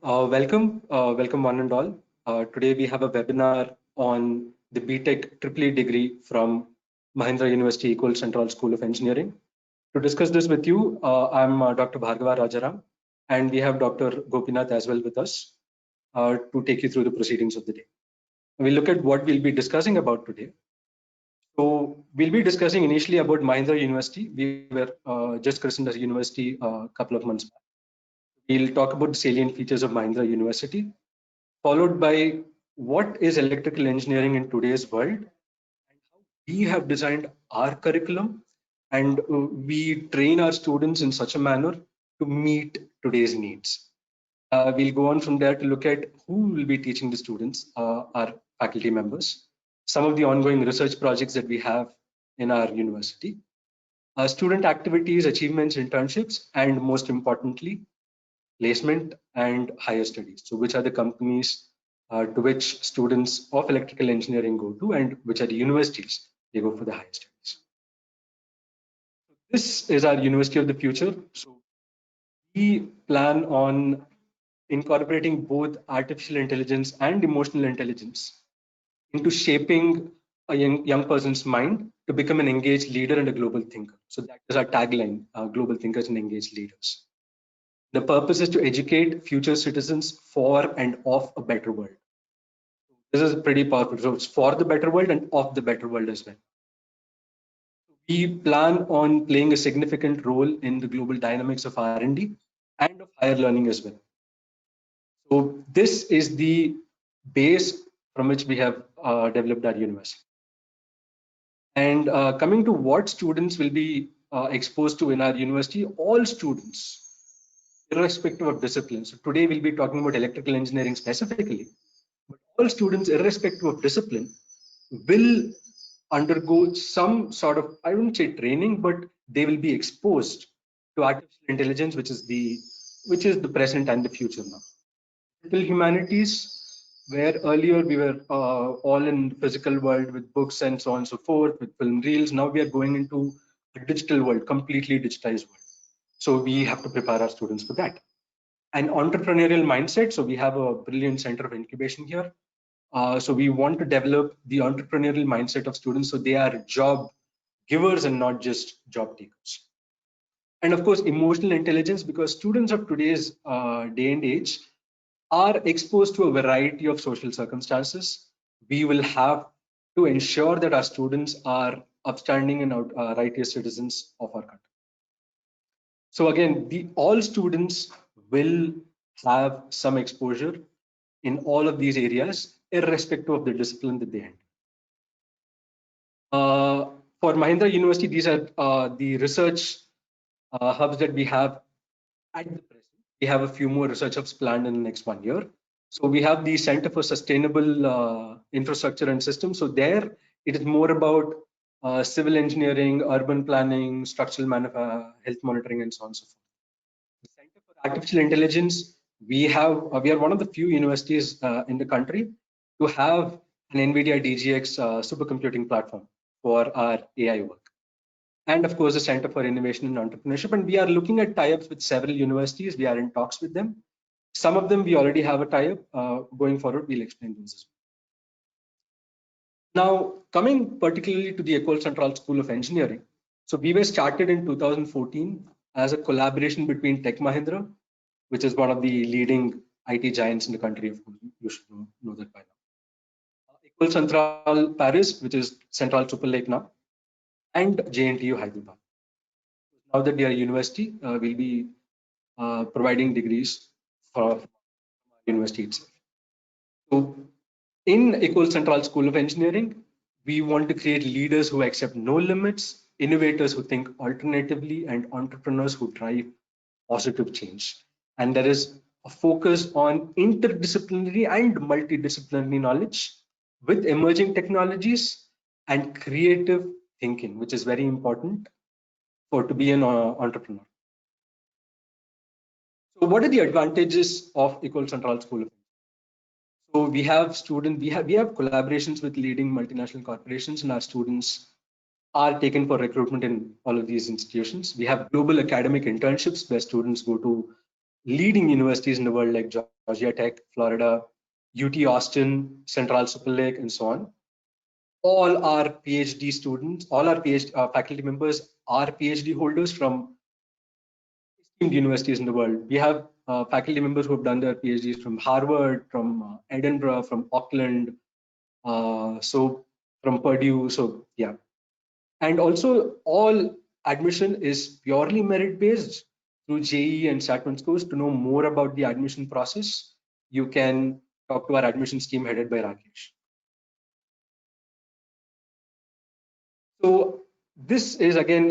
Welcome one and all. Today we have a webinar on the BTech Triple degree from Mahindra University Ecole Central School of Engineering. To discuss this with you, I'm Dr. Bhargava Rajaram, and we have Dr. Gopinath as well with us to take you through the proceedings of the day. We'll look at what we'll be discussing about today. So we'll be discussing initially about Mahindra University. We were just christened as a university a couple of months back. We'll talk about the salient features of Mahindra University, followed by what is electrical engineering in today's world and how we have designed our curriculum and we train our students in such a manner to meet today's needs. We'll go on from there to look at who will be teaching the students, our faculty members, some of the ongoing research projects that we have in our university, student activities, achievements, internships, and most importantly, placement and higher studies. So which are the companies to which students of electrical engineering go to and which are the universities they go for the higher studies. This is our university of the future. So we plan on incorporating both artificial intelligence and emotional intelligence into shaping a young person's mind to become an engaged leader and a global thinker. So that is our tagline, global thinkers and engaged leaders. The purpose is to educate future citizens for and of a better world. This is pretty powerful. So it's for the better world and of the better world as well. We plan on playing a significant role in the global dynamics of R&D and of higher learning as well. So this is the base from which we have developed our university. And coming to what students will be exposed to in our university, all students, irrespective of discipline. So today we'll be talking about electrical engineering specifically, but all students, irrespective of discipline, will undergo some sort of, I wouldn't say training, but they will be exposed to artificial intelligence, which is the present and the future now. Digital humanities, where earlier we were all in the physical world with books and so on and so forth, with film reels. Now we are going into a digital world, completely digitized world. So we have to prepare our students for that. An entrepreneurial mindset. So we have a brilliant center of incubation here. So we want to develop the entrepreneurial mindset of students so they are job givers and not just job takers. And of course, emotional intelligence, because students of today's day and age are exposed to a variety of social circumstances. We will have to ensure that our students are upstanding and righteous citizens of our country. So again, all students will have some exposure in all of these areas, irrespective of the discipline that they enter. For Mahindra University, these are the research hubs that we have at the present. We have a few more research hubs planned in the next 1 year. So we have the Center for Sustainable Infrastructure and Systems. So there, it is more about civil engineering, urban planning, structural health monitoring, and so on and so forth. The Center for Artificial Intelligence, we are one of the few universities in the country to have an NVIDIA DGX supercomputing platform for our AI work. And of course, the Center for Innovation and Entrepreneurship. And we are looking at tie-ups with several universities. We are in talks with them. Some of them we already have a tie-up. Going forward, we'll explain those as well. Now, coming particularly to the Ecole Centrale School of Engineering. So we were started in 2014 as a collaboration between Tech Mahindra, which is one of the leading IT giants in the country. Of course, you should know that by now. Ecole Centrale Paris, which is Central Super Lake now, and JNTU Hyderabad. Now that we are a university, we'll be providing degrees for university itself. So in Ecole Centrale School of Engineering, we want to create leaders who accept no limits, innovators who think alternatively, and entrepreneurs who drive positive change. And there is a focus on interdisciplinary and multidisciplinary knowledge with emerging technologies and creative thinking, which is very important to be an entrepreneur. So what are the advantages of Ecole Centrale School of Engineering? So we have collaborations with leading multinational corporations, and our students are taken for recruitment in all of these institutions. We have global academic internships where students go to leading universities in the world like Georgia Tech, Florida, UT Austin, Central Super Lake, and so on. All our PhD students, all our PhD faculty members are PhD holders from esteemed universities in the world. We have faculty members who have done their PhDs from Harvard, from Edinburgh, from Auckland, so from Purdue. So yeah, and also all admission is purely merit based through JEE and SAT1 scores. To know more about the admission process, you can talk to our admissions team headed by Rakesh. So this is again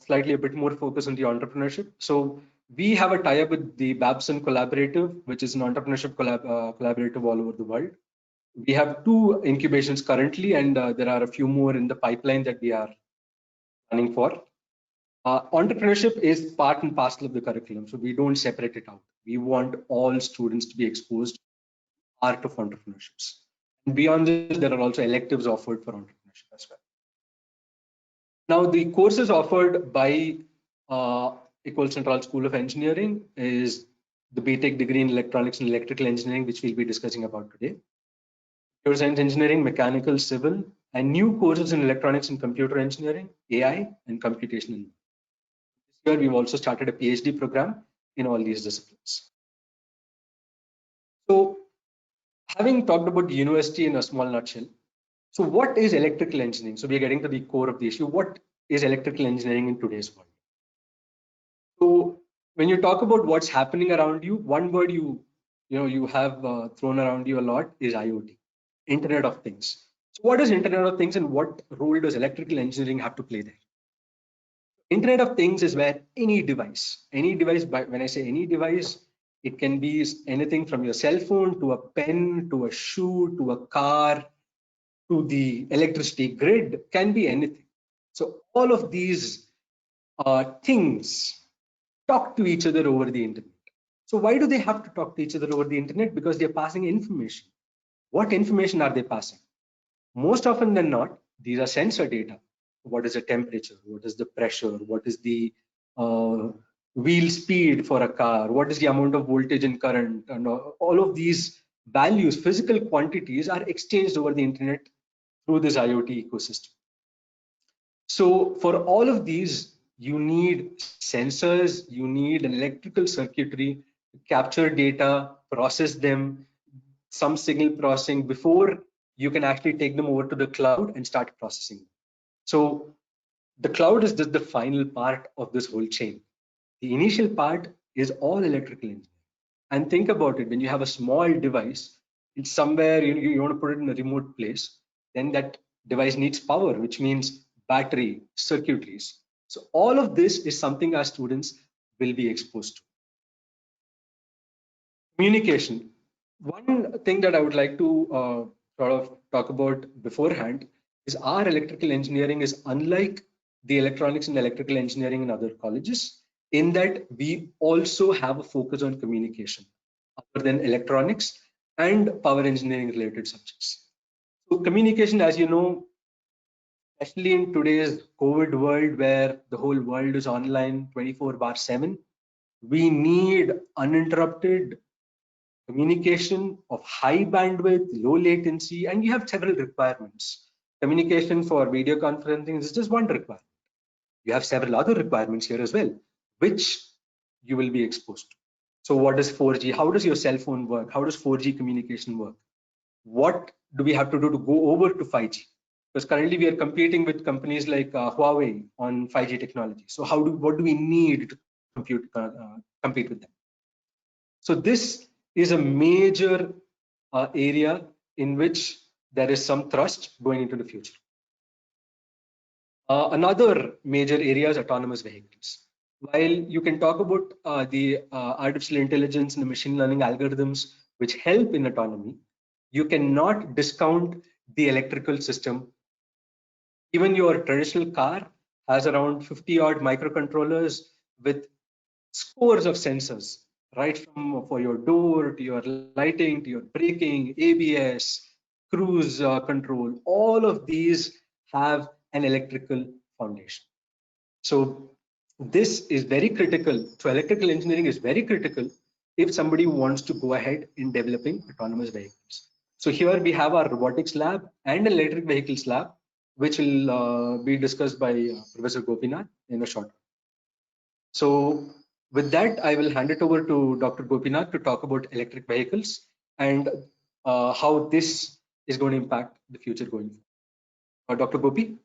slightly a bit more focused on the entrepreneurship. So we have a tie-up with the Babson Collaborative, which is an entrepreneurship collaborative all over the world. We have 2 incubations currently, and there are a few more in the pipeline that we are planning for. Entrepreneurship is part and parcel of the curriculum, so we don't separate it out. We want all students to be exposed to the art of entrepreneurship. And beyond this, there are also electives offered for entrepreneurship as well. Now, the courses offered by Ecole Centrale School of Engineering is the BTech degree in Electronics and Electrical Engineering, which we'll be discussing about today. Computer Science Engineering, Mechanical, Civil, and new courses in Electronics and Computer Engineering, AI, and Computational. This year, we've also started a PhD program in all these disciplines. So, having talked about the university in a small nutshell, so what is electrical engineering? So, we are getting to the core of the issue. What is electrical engineering in today's world? So when you talk about what's happening around you, one word you have thrown around you a lot is IoT, Internet of Things. So what is Internet of Things, and what role does electrical engineering have to play there? Internet of Things is where any device, when I say any device, it can be anything from your cell phone to a pen to a shoe to a car to the electricity grid, can be anything. So all of these things talk to each other over the internet. So why do they have to talk to each other over the internet? Because they're passing information. What information are they passing? Most often than not, these are sensor data. What is the temperature? What is the pressure? What is the wheel speed for a car? What is the amount of voltage and current? And all of these values, physical quantities, are exchanged over the internet through this IoT ecosystem. So for all of these, you need sensors, you need an electrical circuitry to capture data, process them, some signal processing before you can actually take them over to the cloud and start processing them. So the cloud is just the final part of this whole chain. The initial part is all electrical engineering. And think about it, when you have a small device, it's somewhere you want to put it in a remote place, then that device needs power, which means battery, circuitries. So all of this is something our students will be exposed to. Communication. One thing that I would like to sort of talk about beforehand is our electrical engineering is unlike the electronics and electrical engineering in other colleges, in that we also have a focus on communication other than electronics and power engineering related subjects. So communication, as you know, especially in today's COVID world where the whole world is online 24/7, we need uninterrupted communication of high bandwidth, low latency, and you have several requirements. Communication for video conferencing is just one requirement. You have several other requirements here as well, which you will be exposed to. So what is 4G? How does your cell phone work? How does 4G communication work? What do we have to do to go over to 5G? Because currently we are competing with companies like Huawei on 5G technology. So what do we need to compete with them? So this is a major area in which there is some thrust going into the future. Another major area is autonomous vehicles. While you can talk about the artificial intelligence and the machine learning algorithms which help in autonomy, you cannot discount the electrical system. Even your traditional car has around 50 odd microcontrollers with scores of sensors, right from for your door to your lighting to your braking, ABS, cruise control. All of these have an electrical foundation. So this is very critical. So electrical engineering is very critical if somebody wants to go ahead in developing autonomous vehicles. So here we have our robotics lab and electric vehicles lab, which will be discussed by Professor Gopinath in a short. So with that, I will hand it over to Dr. Gopinath to talk about electric vehicles and how this is going to impact the future going forward. Dr. Gopi?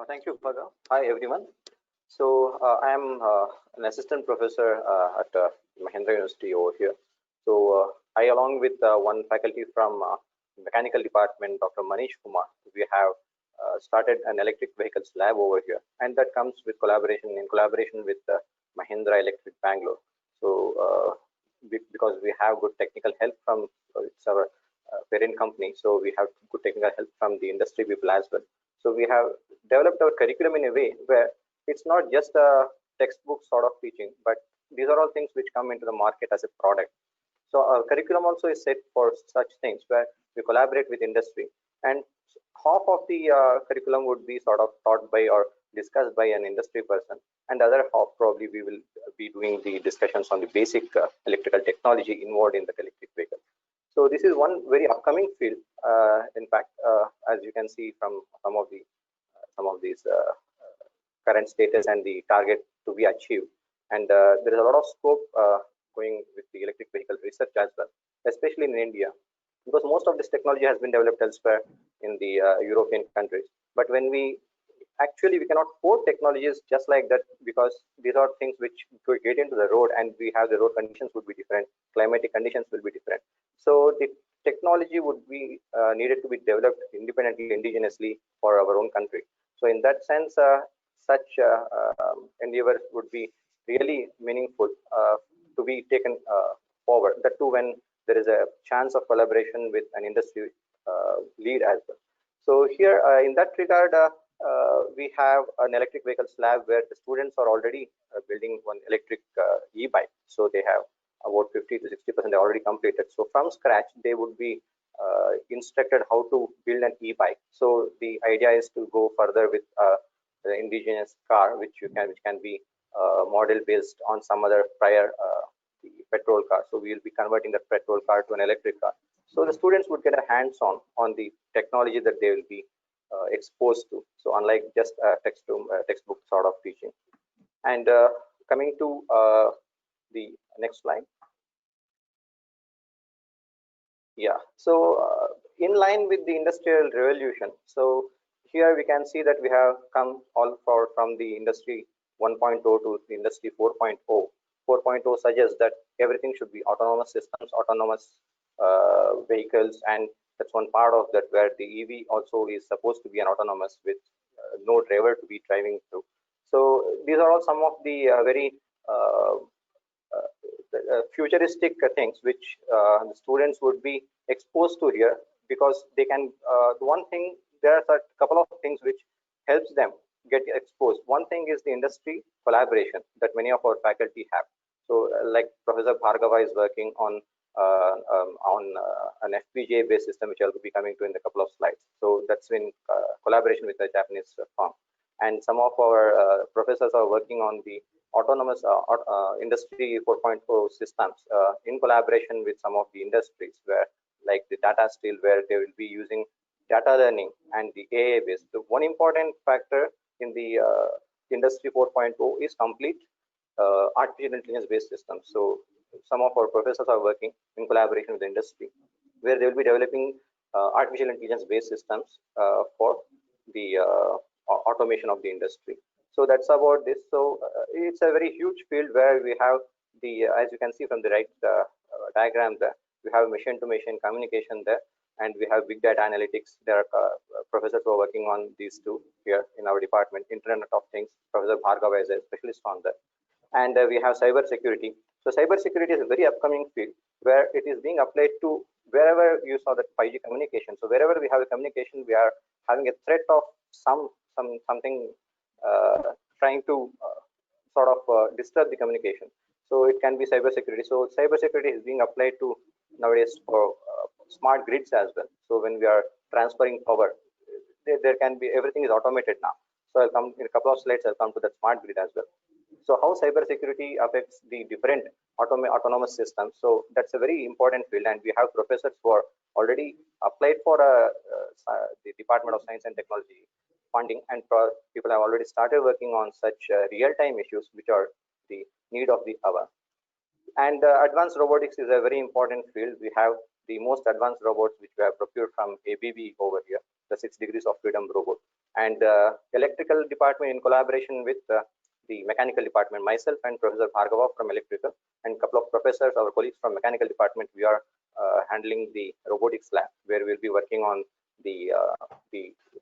Thank you, Bhaga. Hi, everyone. So I am an assistant professor at Mahindra University over here. So I, along with one faculty from mechanical department, Dr. Manish Kumar, we have started an electric vehicles lab over here, and that comes with collaboration with Mahindra Electric Bangalore. So because we have good technical help from it's our parent company, so we have good technical help from the industry people as well. So we have developed our curriculum in a way where it's not just a textbook sort of teaching, but these are all things which come into the market as a product. So our curriculum also is set for such things where we collaborate with industry, and half of the curriculum would be sort of taught by or discussed by an industry person, and the other half probably we will be doing the discussions on the basic electrical technology involved in the electric vehicle. So this is one very upcoming field. In fact, as you can see from some of these current status and the target to be achieved, and there is a lot of scope going with the electric vehicle research as well, especially in India, because most of this technology has been developed elsewhere in the European countries. But when we cannot port technologies just like that, because these are things which could get into the road, and we have the road conditions would be different, climatic conditions will be different. So the technology would be needed to be developed independently, indigenously for our own country. So in that sense, such endeavors would be really meaningful to be taken forward. That too, when there is a chance of collaboration with an industry lead as well. So here, in that regard, we have an electric vehicles lab where the students are already building one electric e-bike. So they have about 50 to 60% already completed. So from scratch, they would be instructed how to build an e-bike. So the idea is to go further with the indigenous car, which can be model based on some other prior the petrol car. So we will be converting the petrol car to an electric car. So the students would get a hands-on on the technology that they will be exposed to. So unlike just textbook sort of teaching. And coming to the next slide. Yeah, so in line with the industrial revolution, so here we can see that we have come all forward from the industry 1.0 to the industry 4.0. 4.0 suggests that everything should be autonomous systems, autonomous vehicles, and that's one part of that where the EV also is supposed to be an autonomous with no driver to be driving through. So these are all some of the very futuristic things which the students would be exposed to here, because they can the one thing, there are a couple of things which helps them get exposed. One thing is the industry collaboration that many of our faculty have. So like Professor Bhargava is working on an FPGA based system, which I'll be coming to in a couple of slides. So that's in collaboration with a Japanese firm, and some of our professors are working on the autonomous industry 4.0 systems in collaboration with some of the industries, where like the Tata Steel, where they will be using data learning and the AI based. The one important factor in the industry 4.0 is complete artificial intelligence based systems. So some of our professors are working in collaboration with the industry, where they will be developing artificial intelligence based systems for the automation of the industry. So that's about this. So it's a very huge field where we have the, as you can see from the right diagram there, we have machine to machine communication there, and we have big data analytics. There are professors who are working on these two here in our department. Internet of Things, Professor Bhargava is a specialist on that. And we have cyber security. So cyber security is a very upcoming field where it is being applied to wherever you saw that 5G communication. So wherever we have a communication, we are having a threat of something trying to sort of disturb the communication. So it can be cyber security. So cyber security is being applied to nowadays for smart grids as well. So when we are transferring power, there can be, everything is automated now. So I'll come in a couple of slides, I'll come to that smart grid as well. So how cybersecurity affects the different autonomous systems. So that's a very important field, and we have professors who are already applied for the Department of Science and Technology funding, and people have already started working on such real-time issues which are the need of the hour. And advanced robotics is a very important field. We have the most advanced robots which we have procured from ABB over here, the 6 degrees of freedom robot. And electrical department in collaboration with the mechanical department, myself and Professor Bhargava from electrical, and a couple of professors, our colleagues from mechanical department, we are handling the robotics lab, where we'll be working on the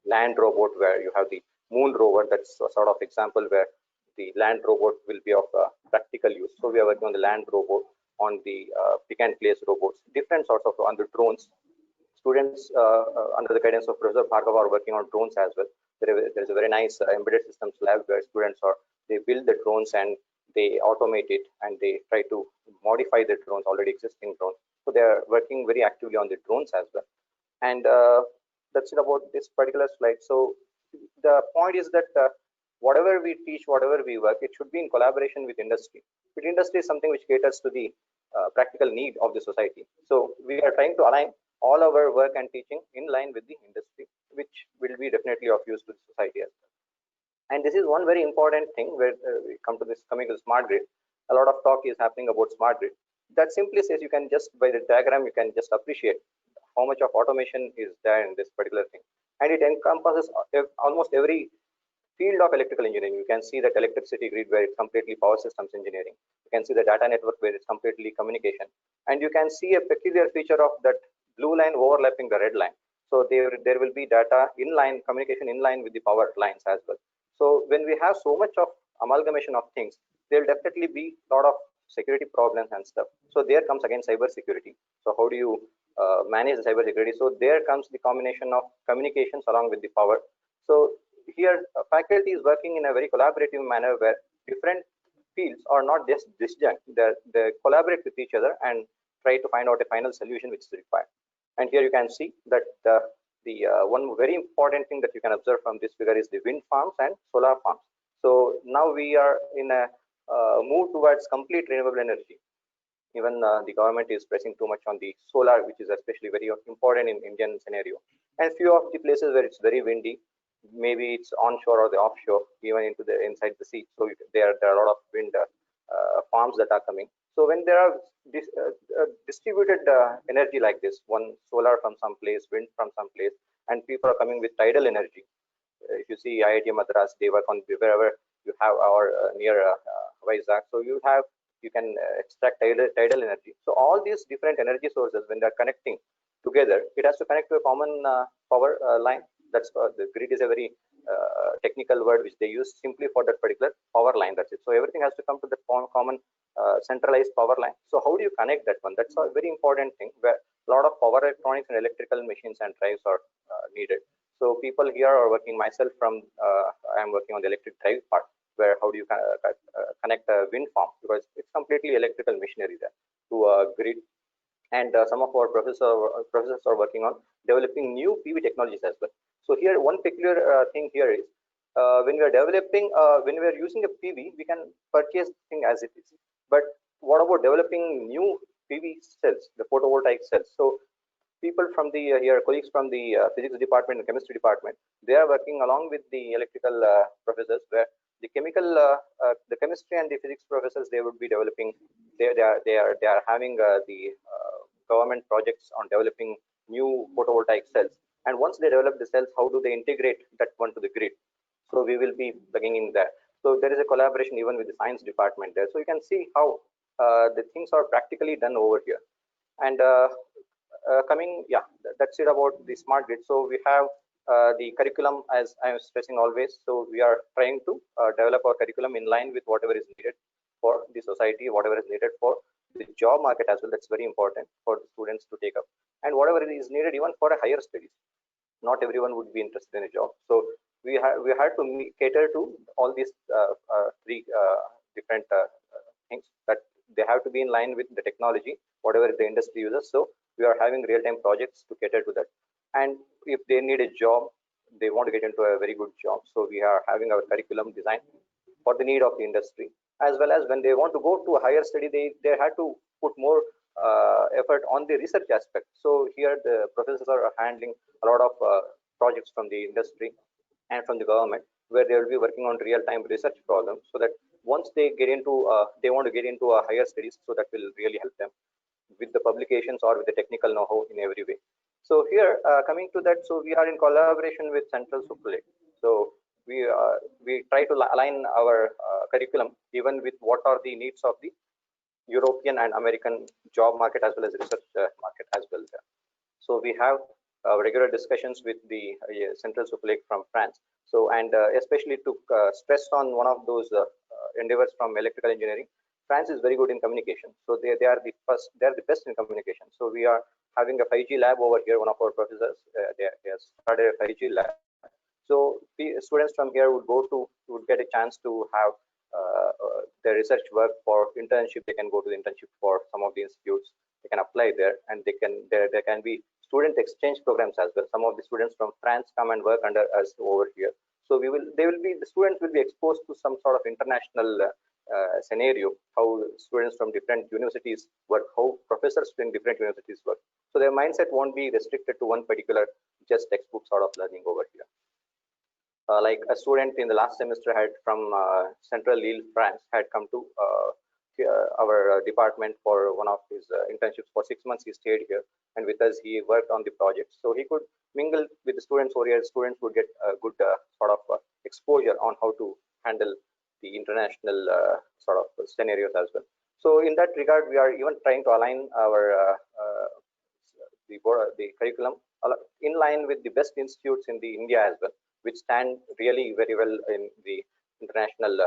land robot, where you have the moon rover. That's a sort of example where the land robot will be of practical use. So we are working on the land robot, on the pick and place robots, different sorts of, on the drones. Students under the guidance of Professor Bhargava are working on drones as well. There is a very nice embedded systems lab where students they build the drones and they automate it, and they try to modify the drones, already existing drones. So they are working very actively on the drones as well. And that's it about this particular slide. So the point is that whatever we teach, whatever we work, it should be in collaboration with industry. But industry is something which caters to the practical need of the society. So we are trying to align all our work and teaching in line with the industry, which will be definitely of use to the society as well. And this is one very important thing where we come to this, coming to smart grid. A lot of talk is happening about smart grid. That simply says, you can just, by the diagram, you can just appreciate how much of automation is there in this particular thing. And it encompasses almost every field of electrical engineering. You can see that electricity grid where it's completely power systems engineering. You can see the data network where it's completely communication. And you can see a peculiar feature of that blue line overlapping the red line. So there will be data in line, communication in line with the power lines as well. So when we have so much of amalgamation of things, there will definitely be a lot of security problems and stuff. So there comes again cyber security. So how do you manage the cyber security? So there comes the combination of communications along with the power. So here faculty is working in a very collaborative manner where different fields are not just disjunct. They collaborate with each other and try to find out a final solution which is required. And here you can see that the one very important thing that you can observe from this figure is the wind farms and solar farms. So now we are in a move towards complete renewable energy. Even the government is pressing too much on the solar, which is especially very important in Indian scenario. And few of the places where it's very windy, maybe it's onshore or the offshore, even into the inside the sea. So there are a lot of wind farms that are coming. So when there are distributed energy like this, one solar from some place, wind from some place, and people are coming with tidal energy. If you see IIT Madras, they work on wherever you have our near Vizag. So you can extract tidal energy. So all these different energy sources, when they're connecting together, it has to connect to a common power line. That's the grid is a very technical word which they use simply for that particular power line. That's it. So everything has to come to the common centralized power line. So how do you connect that one? That's a very important thing where a lot of power electronics and electrical machines and drives are needed. So people here are working. Myself from I am working on the electric drive part, where how do you connect a wind farm, because it's completely electrical machinery there to a grid. And some of our professors are working on developing new PV technologies as well. So here one peculiar thing here is when we are developing, when we are using a PV, we can purchase the thing as it is. But what about developing new PV cells, the photovoltaic cells? So people from the here colleagues from the physics department and chemistry department, they are working along with the electrical professors, where the the chemistry and the physics professors, they would be developing. They are having the government projects on developing new photovoltaic cells. And once they develop the cells, how do they integrate that one to the grid? So we will be plugging in there. So there is a collaboration even with the science department there. So you can see how the things are practically done over here. And that's it about the smart grid. So we have the curriculum, as I am stressing always. So we are trying to develop our curriculum in line with whatever is needed for the society, whatever is needed for the job market as well. That's very important for the students to take up, and whatever is needed even for a higher studies. Not everyone would be interested in a job. So we had to cater to all these three different things, that they have to be in line with the technology, whatever the industry uses. So we are having real-time projects to cater to that. And if they need a job, they want to get into a very good job. So we are having our curriculum designed for the need of the industry. as well as when they want to go to a higher study, they had to put more effort on the research aspect. So here the professors are handling a lot of projects from the industry and from the government, where they will be working on real-time research problems, so that once they get into they want to get into a higher studies, so that will really help them with the publications or with the technical know-how in every way. So here, coming to that, so we are in collaboration with Central Supreme. So we try to align our curriculum even with what are the needs of the European and American job market, as well as research market as well there. So we have regular discussions with the Central Supreme from France. So, and especially to stress on one of those endeavors from electrical engineering, France is very good in communication. So they are the first, they are the best in communication. So we are having a 5G lab over here. One of our professors they has started a 5G lab. So the students from here would get a chance to have their research work for internship. They can go to the internship for some of the institutes. They can apply there, and there can be student exchange programs as well. Some of the students from France come and work under us over here. So the students will be exposed to some sort of international scenario, how students from different universities work, how professors in different universities work. So their mindset won't be restricted to one particular just textbook sort of learning over here. Like a student in the last semester had from Central Lille, France, had come to our department for one of his internships. For 6 months he stayed here, and with us he worked on the project, so he could mingle with the students over here. Students would get a good sort of exposure on how to handle the international sort of scenarios as well. So in that regard, we are even trying to align our the curriculum in line with the best institutes in the India as well, which stand really very well in the international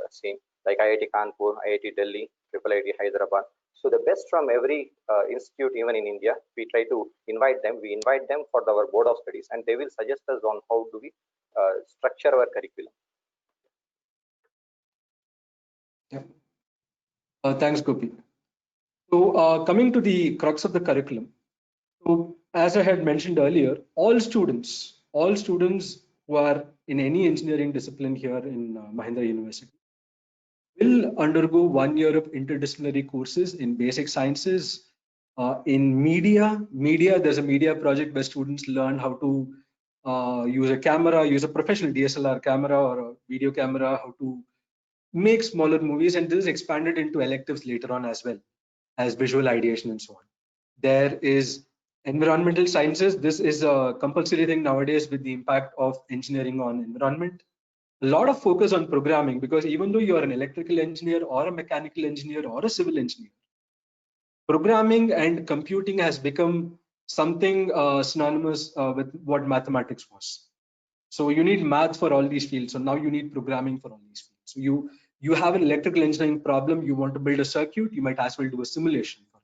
scene, like IIT Kanpur, IIT Delhi, IIIT Hyderabad. So the best from every institute, even in India, we try to invite them. We invite them for our board of studies, and they will suggest us on how do we structure our curriculum. Yeah. Thanks, Gopi. So coming to the crux of the curriculum. So as I had mentioned earlier, all students who are in any engineering discipline here in Mahindra University will undergo 1 year of interdisciplinary courses in basic sciences, in media. There's a media project where students learn how to use a camera, use a professional DSLR camera or a video camera, how to make smaller movies, and this is expanded into electives later on as well as visual ideation and so on. There is environmental sciences. This is a compulsory thing nowadays with the impact of engineering on environment. A lot of focus on programming, because even though you're an electrical engineer or a mechanical engineer or a civil engineer, programming and computing has become something synonymous with what mathematics was. So you need math for all these fields. So now you need programming for all these fields. So you have an electrical engineering problem, you want to build a circuit, you might as well do a simulation for it,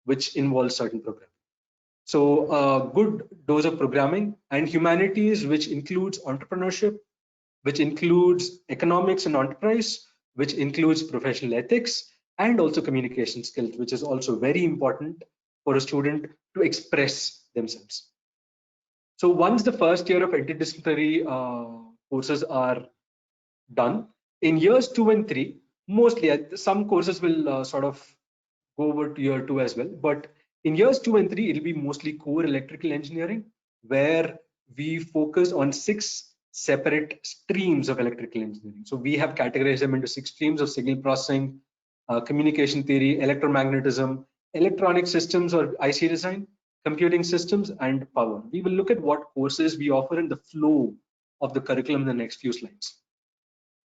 which involves certain programming. So a good dose of programming. And humanities, which includes entrepreneurship, which includes economics and enterprise, which includes professional ethics, and also communication skills, which is also very important for a student to express themselves. So once the first year of interdisciplinary courses are done, in years 2 and 3, mostly some courses will sort of go over to year 2 as well, but in years 2 and 3, it'll be mostly core electrical engineering, where we focus on 6 separate streams of electrical engineering. So we have categorized them into 6 streams of signal processing, communication theory, electromagnetism, electronic systems or IC design, computing systems, and power. We will look at what courses we offer in the flow of the curriculum in the next few slides.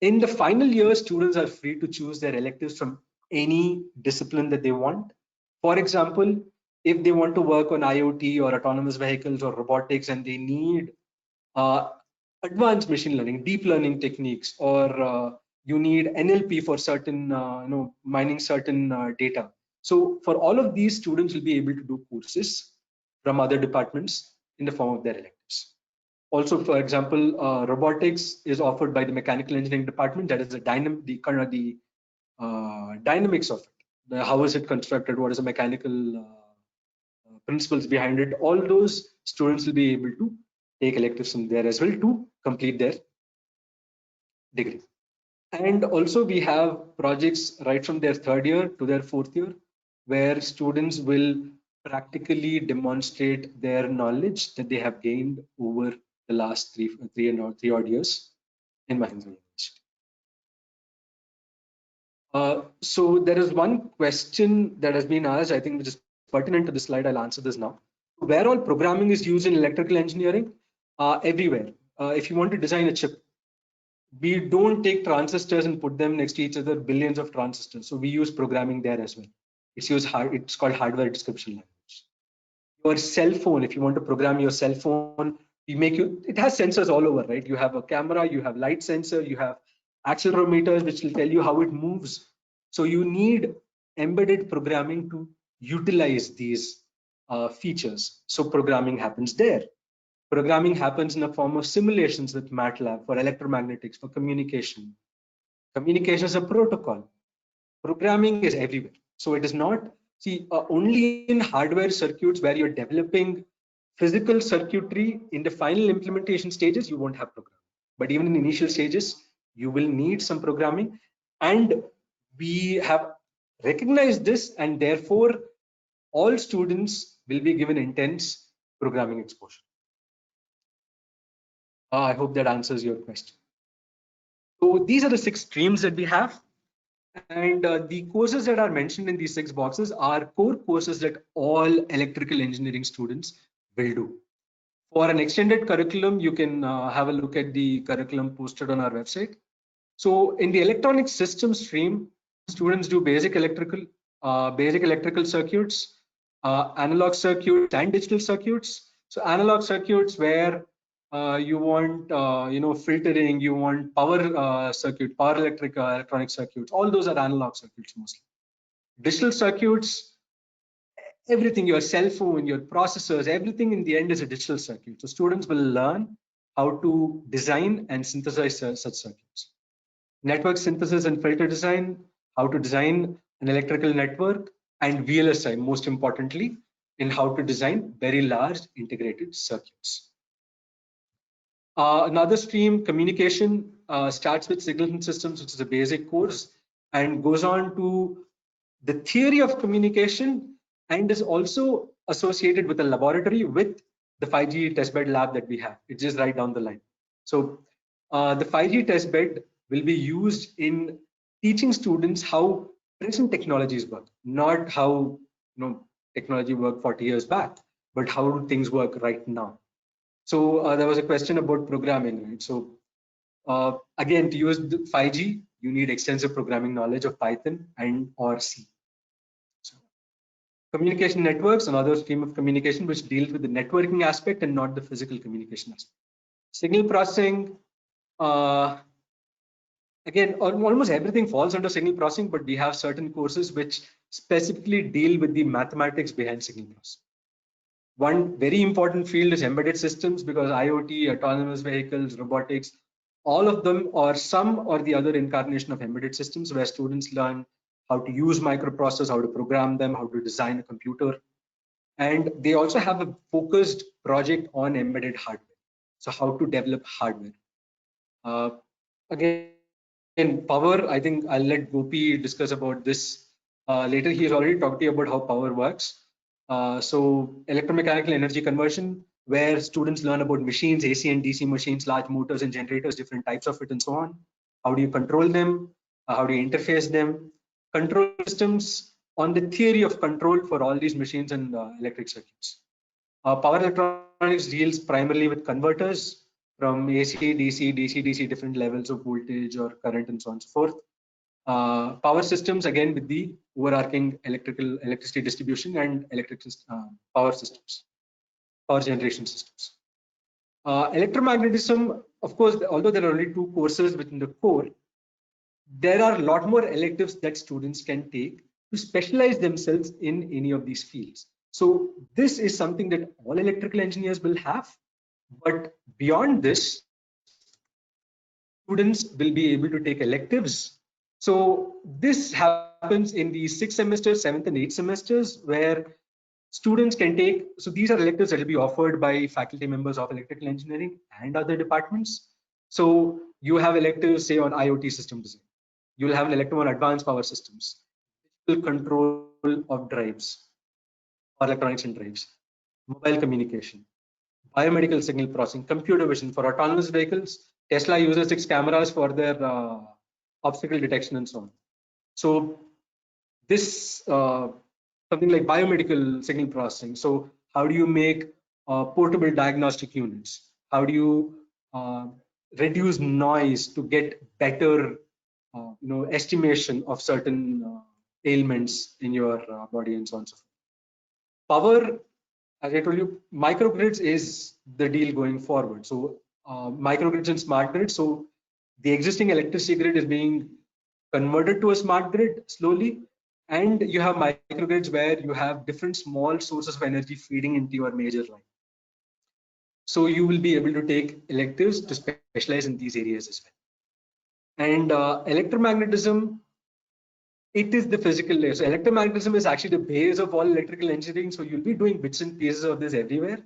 In the final year, students are free to choose their electives from any discipline that they want. For example, if they want to work on IoT or autonomous vehicles or robotics, and they need advanced machine learning, deep learning techniques, or you need NLP for certain, mining certain data. So for all of these, students will be able to do courses from other departments in the form of their electives. Also, for example, robotics is offered by the mechanical engineering department. That is the dynamics of it. How is it constructed? What is the mechanical principles behind it? All those students will be able to take electives from there as well to complete their degree. And also we have projects right from their third year to their fourth year, where students will practically demonstrate their knowledge that they have gained over the last three odd years in Mahindra University. So there is one question that has been asked, I think, which is pertinent to the slide. I'll answer this now. Where all programming is used in electrical engineering? Everywhere. If you want to design a chip, we don't take transistors and put them next to each other, billions of transistors. So we use programming there as well. It's called hardware description language. Your cell phone, if you want to program your cell phone, it has sensors all over, right? You have a camera, you have light sensor, you have accelerometers, which will tell you how it moves. So you need embedded programming to utilize these features. So programming happens there. Programming happens in the form of simulations with MATLAB for electromagnetics, for communication. Communication is a protocol. Programming is everywhere. So it is not, only in hardware circuits where you're developing physical circuitry in the final implementation stages, you won't have programming. But even in initial stages, you will need some programming. And we have recognized this, and therefore all students will be given intense programming exposure. I hope that answers your question. So these are the 6 streams that we have. And the courses that are mentioned in these 6 boxes are core courses that all electrical engineering students will do. For an extended curriculum, you can have a look at the curriculum posted on our website. So in the electronic systems stream, students do basic electrical circuits, analog circuits, and digital circuits. So analog circuits where you want filtering, you want power circuit, power electronic circuits. All those are analog circuits mostly. Digital circuits, everything, your cell phone, your processors, everything in the end is a digital circuit. So students will learn how to design and synthesize such circuits. Network synthesis and filter design, how to design an electrical network, and VLSI, most importantly, in how to design very large integrated circuits. Another stream, communication, starts with signals and systems, which is a basic course, and goes on to the theory of communication, and is also associated with a laboratory with the 5G testbed lab that we have. It's just right down the line. So the 5G testbed will be used in teaching students how present technologies work, not how technology worked 40 years back, but how do things work right now. So there was a question about programming, right? So again, to use 5G, you need extensive programming knowledge of Python and or C. So, communication networks, another stream of communication which deals with the networking aspect and not the physical communication aspect. Signal processing, again, almost everything falls under signal processing, but we have certain courses which specifically deal with the mathematics behind signal processing. One very important field is embedded systems, because IoT, autonomous vehicles, robotics, all of them are some or the other incarnation of embedded systems, where students learn how to use microprocessors, how to program them, how to design a computer. And they also have a focused project on embedded hardware. So how to develop hardware. Again, power, I think I'll let Gopi discuss about this later. He has already talked to you about how power works. So electromechanical energy conversion, where students learn about machines, AC and DC machines, large motors and generators, different types of it, and so on. How do you control them? How do you interface them? Control systems on the theory of control for all these machines and electric circuits. Power electronics deals primarily with converters from AC, DC, DC, different levels of voltage or current, and so on and so forth. Power systems, again, with the overarching electricity distribution and power systems, power generation systems. Electromagnetism, of course, although there are only 2 courses within the core, there are a lot more electives that students can take to specialize themselves in any of these fields. So this is something that all electrical engineers will have, but beyond this, students will be able to take electives. So this happens in the 6th semester, 7th and 8th semesters, where students can take, so these are electives that will be offered by faculty members of electrical engineering and other departments. So you have electives, say, on IoT system design. You'll have an electrum on advanced power systems, digital control of drives, or electronics and drives, mobile communication, biomedical signal processing, computer vision for autonomous vehicles. Tesla uses its cameras for their obstacle detection and so on. So this something like biomedical signal processing. So how do you make portable diagnostic units? How do you reduce noise to get better estimation of certain ailments in your body and so on and so forth. Power, as I told you, microgrids is the deal going forward. So microgrids and smart grids. So the existing electricity grid is being converted to a smart grid slowly, and you have microgrids where you have different small sources of energy feeding into your major line. So you will be able to take electives to specialize in these areas as well. And electromagnetism, it is the physical layer. So electromagnetism is actually the base of all electrical engineering. So you'll be doing bits and pieces of this everywhere.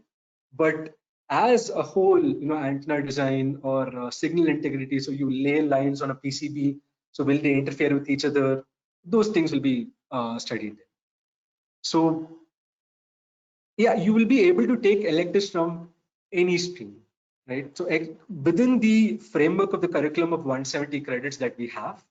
But as a whole, antenna design or signal integrity, so you lay lines on a PCB, so will they interfere with each other? Those things will be studied. So yeah, you will be able to take electives from any stream, right? So within the framework of the curriculum of 170 credits that we have,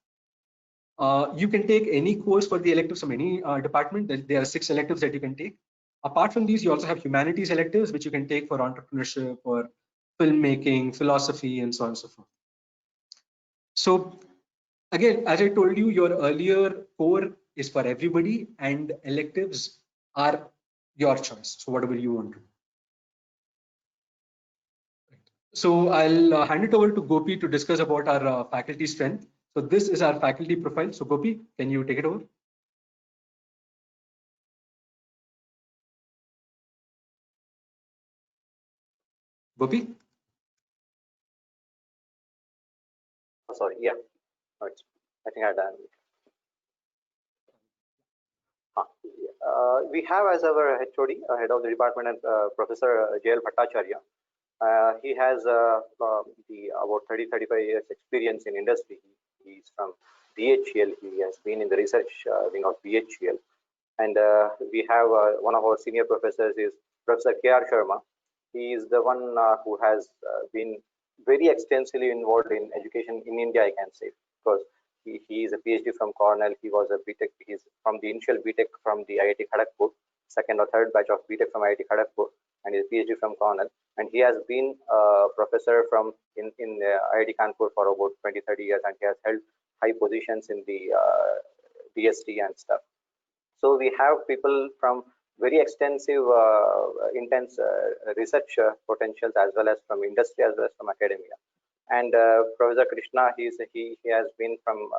you can take any course for the electives from any department. There are 6 electives that you can take. Apart from these, you also have humanities electives, which you can take for entrepreneurship or filmmaking, philosophy, and so on and so forth. So again, as I told you, your earlier core is for everybody, and electives are your choice. So whatever you want to do. So I'll hand it over to Gopi to discuss about our faculty strength. So this is our faculty profile. So Gopi, can you take it over? Gopi? Oh, sorry, yeah. I think I done. We have as our HOD, head of the department, Professor J.L. Bhattacharya. He has about 30-35 years experience in industry. He's from BHEL. He has been in the research wing of BHEL. And we have one of our senior professors is Professor K.R. Sharma. He is the one who has been very extensively involved in education in India, I can say, because he is a PhD from Cornell. He was a BTech. He's from the initial BTech from the IIT Kharagpur, second or third batch of BTech from IIT Kharagpur, and his PhD from Cornell. And he has been a professor from in IIT Kanpur for about 20-30 years, and he has held high positions in the DST and stuff. So we have people from very extensive, intense research potentials, as well as from industry, as well as from academia. And Professor Krishna, he has been from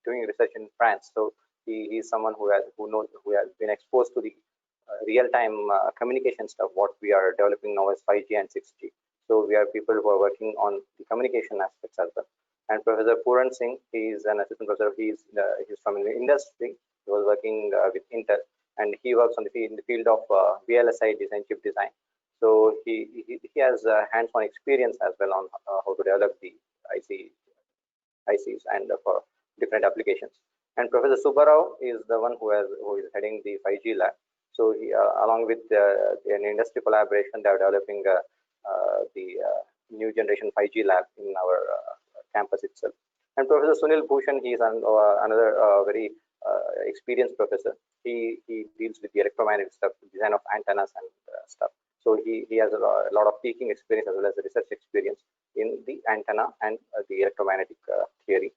doing research in France. So he is someone who has been exposed to the real-time communication stuff, what we are developing now as 5G and 6G. So we are people who are working on the communication aspects as well. And Professor Puran Singh, he is an assistant professor. He's from the industry. He was working with Intel, and he works in the field of VLSI design, chip design. So he has hands-on experience as well on how to develop the ICs and for different applications. And Professor Subbarao is the one who is heading the 5G lab. So he, along with an industry collaboration, they are developing the new generation 5G lab in our campus itself. And Professor Sunil Bhushan, he is another very experienced professor. He deals with the electromagnetic stuff, design of antennas and stuff. So he has a lot of teaching experience as well as research experience in the antenna and the electromagnetic theory.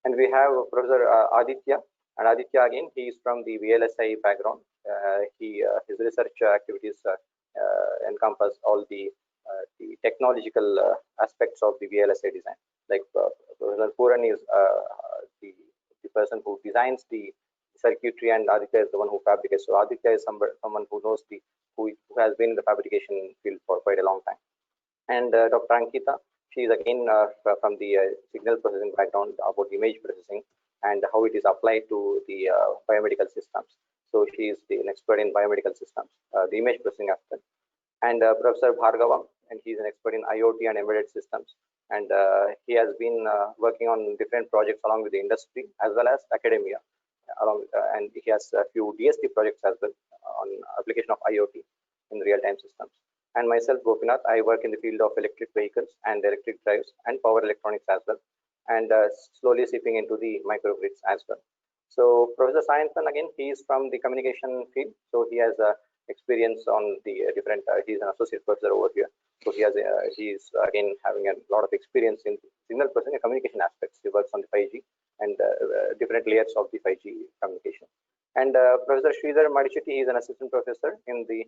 And we have Professor Aditya. And Aditya, again, he is from the VLSI background. His research activities encompass all the technological aspects of the VLSI design. Like Professor Puran is the person who designs the circuitry, and Aditya is the one who fabricates. So Aditya is someone who knows who has been in the fabrication field for quite a long time. And Dr. Ankita, she is again from the signal processing background about image processing and how it is applied to the biomedical systems. So she is an expert in biomedical systems, the image processing aspect. And Professor Bhargava, and he is an expert in IoT and embedded systems. and he has been working on different projects along with the industry as well as academia, and he has a few DST projects as well on application of IoT in real-time systems. And myself, Gopinath, I work in the field of electric vehicles and electric drives and power electronics as well, and slowly seeping into the microgrids as well. So Professor Sayantan, again, he is from the communication field, so he has experience on the different. He's an associate professor over here, so he's again having a lot of experience in signal processing and communication aspects. He works on the 5G and different layers of the 5G communication. And Professor Sridhar Madichetti is an assistant professor in the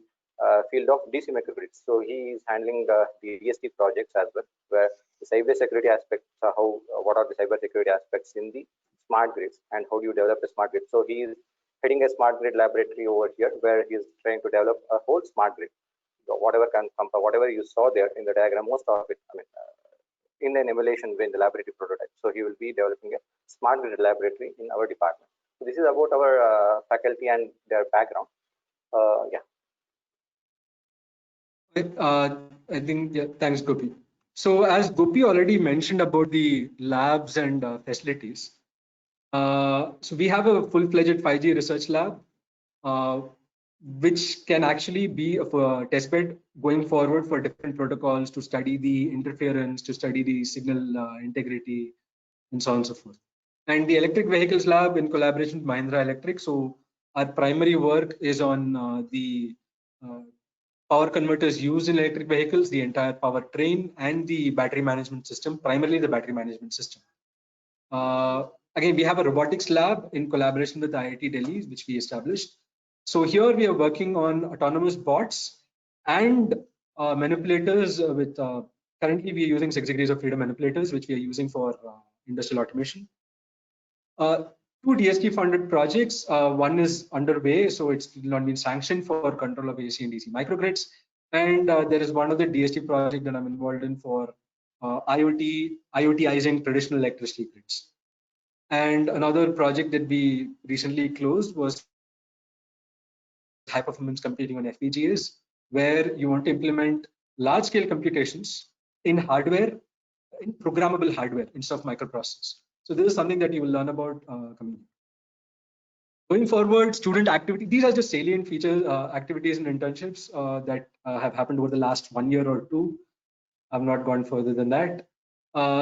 field of DC microgrids. So he is handling the DST projects as well, where the cyber security aspects, what are the cyber security aspects in the smart grids and how do you develop a smart grid. So he is heading a smart grid laboratory over here, where he is trying to develop a whole smart grid. So whatever you saw there in the diagram, most of it, in an emulation in the laboratory prototype. So he will be developing a smart grid laboratory in our department. So this is about our faculty and their background. Yeah. I think, yeah, thanks, Gopi. So as Gopi already mentioned about the labs and facilities, so we have a full-fledged 5G research lab, which can actually be a testbed going forward for different protocols to study the interference, to study the signal integrity, and so on and so forth. And the electric vehicles lab in collaboration with Mahindra Electric. So our primary work is on the power converters used in electric vehicles, the entire powertrain, and the battery management system, primarily the battery management system. Again, we have a robotics lab in collaboration with IIT Delhi, which we established. So here we are working on autonomous bots and manipulators with, currently we are using 6 degrees of freedom manipulators, which we are using for industrial automation. Two DST funded projects, one is underway, so it's not been sanctioned for control of AC and DC microgrids. And there is one other DST project that I'm involved in for IoTizing traditional electricity grids. And another project that we recently closed was high performance computing on FPGAs, where you want to implement large scale computations in hardware, in programmable hardware instead of microprocessors. So this is something that you will learn about coming. Going forward, student activity, these are just salient features, activities and internships that have happened over the last 1 year or two. I've not gone further than that.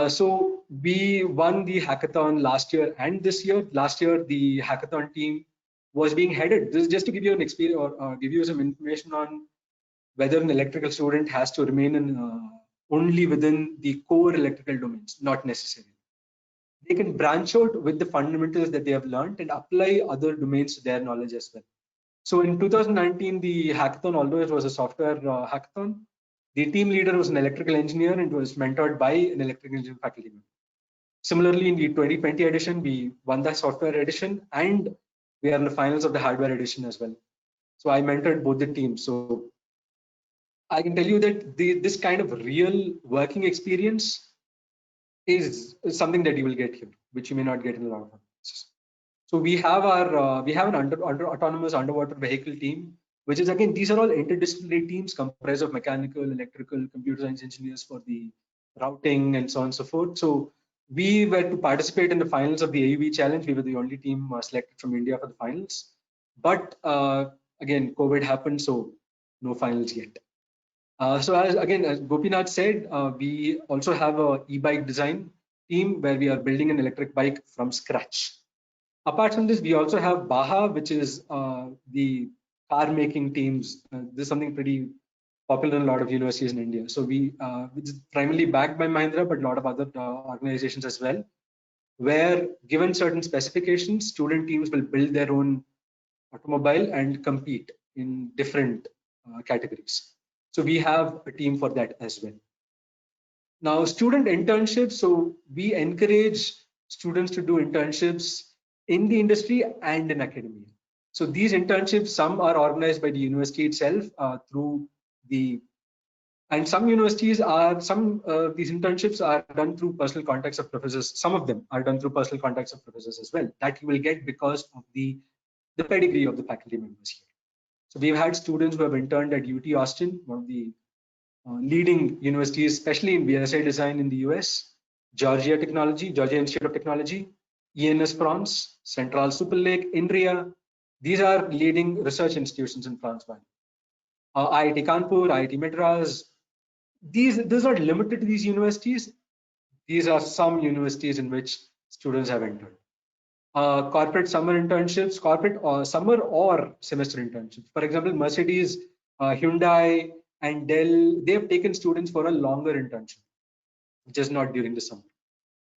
So we won the hackathon last year and this year. Last year, the hackathon team was being headed. This is just to give you an experience or give you some information on whether an electrical student has to remain in only within the core electrical domains, not necessarily. They can branch out with the fundamentals that they have learned and apply other domains to their knowledge as well. So in 2019, the hackathon, although it was a software hackathon, the team leader was an electrical engineer and was mentored by an electrical engineering faculty member. Similarly, in the 2020 edition, we won the software edition and we are in the finals of the hardware edition as well. So I mentored both the teams. So I can tell you that this kind of real working experience is something that you will get here, which you may not get in a lot of places. So we have an autonomous underwater vehicle team, which is, again, these are all interdisciplinary teams comprised of mechanical, electrical, computer science engineers for the routing and so on and so forth. So we were to participate in the finals of the AUV challenge. We were the only team selected from India for the finals. But again, COVID happened, so no finals yet. So as Gopinath said, we also have a e-bike design team where we are building an electric bike from scratch. Apart from this, we also have Baha, which is the car making teams. This is something pretty popular in a lot of universities in India. So which is primarily backed by Mahindra, but a lot of other organizations as well, where given certain specifications, student teams will build their own automobile and compete in different categories. So we have a team for that as well. Now, student internships. So we encourage students to do internships in the industry and in academia. So these internships, some are organized by the university itself and some universities are, these internships are done through personal contacts of professors. Some of them are done through personal contacts of professors as well, that you will get because of the pedigree of the faculty members here. So we've had students who have interned at UT Austin, one of the leading universities, especially in VSI design in the US, Georgia Institute of Technology, ENS France, Central Super Lake, INRIA. These are leading research institutions in France Valley. IIT Kanpur, IIT Madras. These are not limited to these universities. These are some universities in which students have entered. Corporate summer internships, corporate summer or semester internships. For example, Mercedes, Hyundai, and Dell, they have taken students for a longer internship, just not during the summer.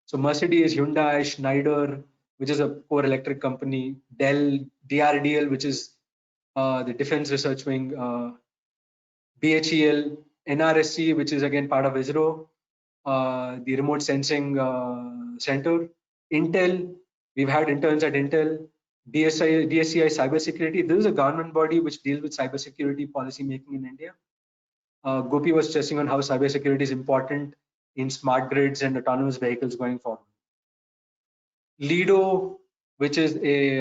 So Mercedes, Hyundai, Schneider, which is a core electric company, Dell, DRDL, which is the Defense Research Wing, BHEL, NRSC, which is again part of ISRO, the Remote Sensing Center, Intel. We've had interns at Intel, DSCI Cybersecurity. This is a government body which deals with cybersecurity policy making in India. Gopi was stressing on how cybersecurity is important in smart grids and autonomous vehicles going forward. Lido, which is a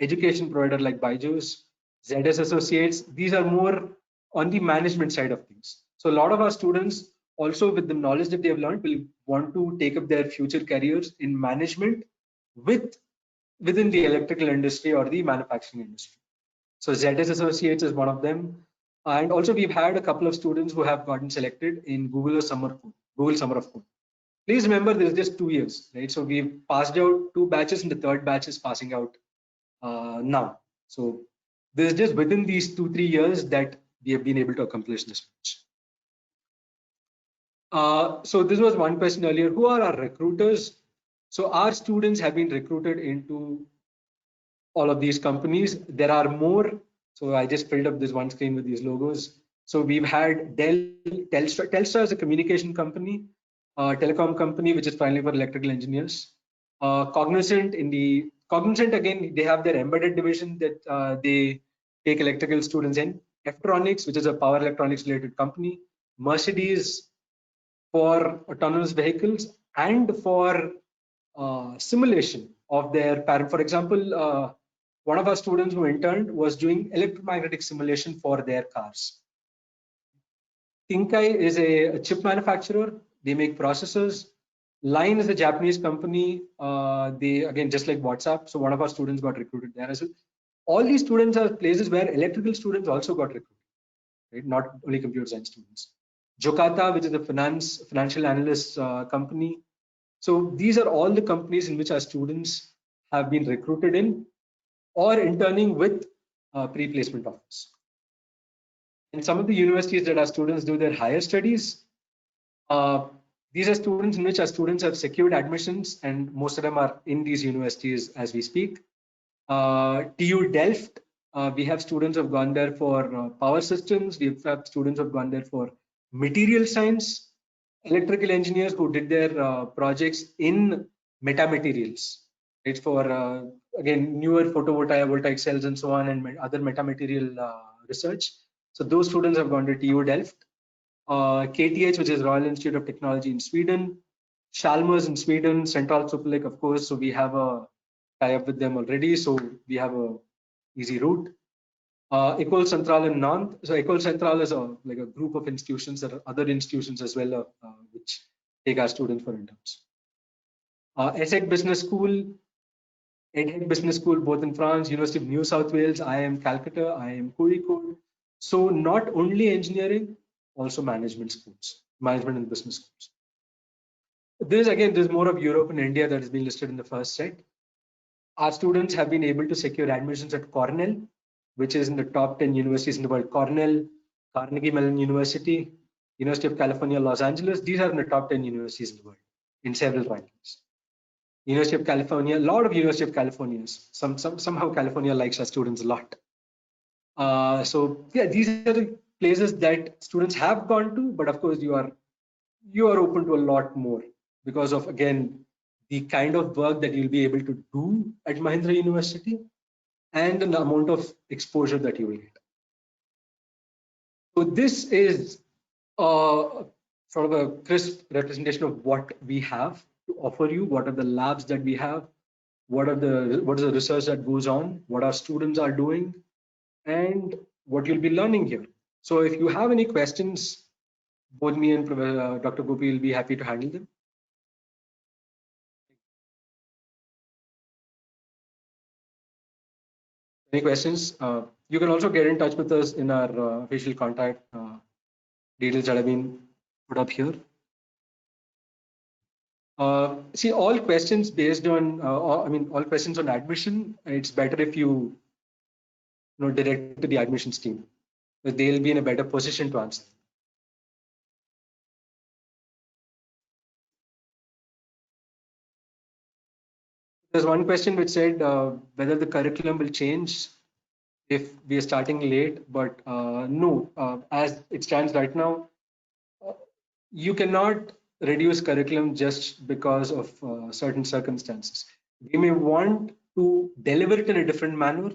education provider like Byju's, ZS Associates. These are more on the management side of things. So a lot of our students also, with the knowledge that they have learned, will want to take up their future careers in management within the electrical industry or the manufacturing industry. So ZS Associates is one of them. And also we've had a couple of students who have gotten selected in Google Summer of Code. Please remember, this is just 2 years, right? So we've passed out 2 batches and the third batch is passing out now. So this is just within these 2-3 years that we have been able to accomplish this much. So this was one question earlier. Who are our recruiters? So our students have been recruited into all of these companies. There are more. So I just filled up this one screen with these logos. So we've had Dell, Telstra. Telstra is a communication company, telecom company, which is primarily for electrical engineers. Cognizant again, they have their embedded division that they take electrical students in. Electronics, which is a power electronics related company. Mercedes for autonomous vehicles and for simulation of their parent. For example, one of our students who interned was doing electromagnetic simulation for their cars. Tinkai is a chip manufacturer. They make processors. Line is a Japanese company. They, again, just like WhatsApp. So one of our students got recruited there as well. All these students are places where electrical students also got recruited, right? Not only computer science students. Jokata, which is a financial analyst company. So these are all the companies in which our students have been recruited in or interning with pre-placement office. In some of the universities that our students do their higher studies, these are students in which our students have secured admissions, and most of them are in these universities as we speak. TU Delft, we have students who have gone there for power systems. We have students who have gone there for material science, electrical engineers who did their projects in metamaterials. It's for, again, newer photovoltaic cells and so on, and other metamaterial research. So those students have gone to TU Delft. KTH, which is Royal Institute of Technology in Sweden. Chalmers in Sweden, Central Super Lake, of course. So we have a tie-up with them already. So we have a easy route. École Centrale in Nantes. So École Centrale is like a group of institutions. There are other institutions as well which take our students for interns. ESSEC Business School, EdHEC Business School, both in France, University of New South Wales, IIM Calcutta, IIM Kozhikode. So not only engineering, also management schools, management and business schools. There's more of Europe and India that has been listed in the first set. Our students have been able to secure admissions at Cornell, which is in the top 10 universities in the world. Cornell, Carnegie Mellon University, University of California, Los Angeles. These are in the top 10 universities in the world in several rankings. University of California, a lot of University of Californians. Somehow California likes our students a lot. So yeah, these are the places that students have gone to, but of course you are open to a lot more because of, again, the kind of work that you'll be able to do at Mahindra University and the amount of exposure that you will get. So this is sort of a crisp representation of what we have to offer you, what are the labs that we have, what is the research that goes on, what our students are doing, and what you'll be learning here. So if you have any questions, both me and Dr. Gopi will be happy to handle them. Any questions? You can also get in touch with us in our official contact details that have been put up here. See, all questions based on, all questions on admission, it's better if you direct to the admissions team, because they'll be in a better position to answer. There's one question which said whether the curriculum will change if we are starting late, but no, as it stands right now, you cannot reduce curriculum just because of certain circumstances. We may want to deliver it in a different manner.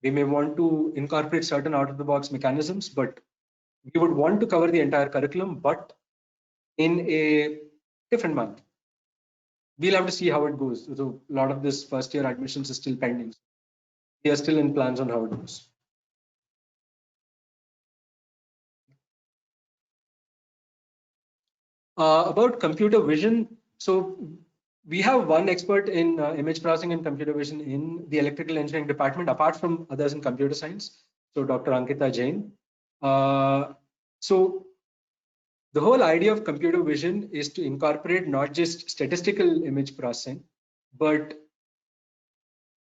We may want to incorporate certain out-of-the-box mechanisms, but we would want to cover the entire curriculum, but in a different manner. We'll have to see how it goes. So a lot of this first-year admissions is still pending. We are still in plans on how it goes. About computer vision, so we have one expert in image processing and computer vision in the electrical engineering department, apart from others in computer science. So Dr. Ankita Jain. So the whole idea of computer vision is to incorporate not just statistical image processing, but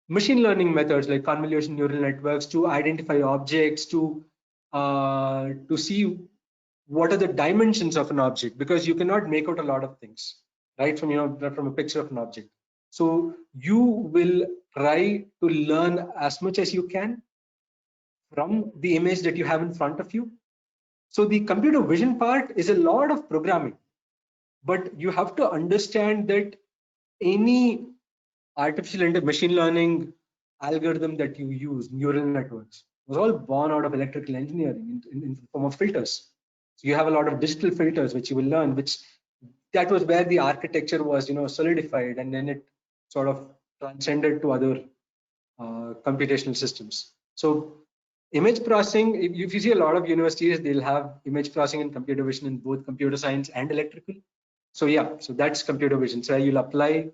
machine learning methods like convolution neural networks to identify objects, to see what are the dimensions of an object, because you cannot make out a lot of things right from a picture of an object. So you will try to learn as much as you can from the image that you have in front of you. So the computer vision part is a lot of programming, but you have to understand that any artificial machine learning algorithm that you use, neural networks, was all born out of electrical engineering in the form of filters. So you have a lot of digital filters which you will learn, which that was where the architecture was solidified, and then it sort of transcended to other computational systems. So image processing, if you see a lot of universities, they'll have image processing and computer vision in both computer science and electrical. So yeah, so that's computer vision. So you'll apply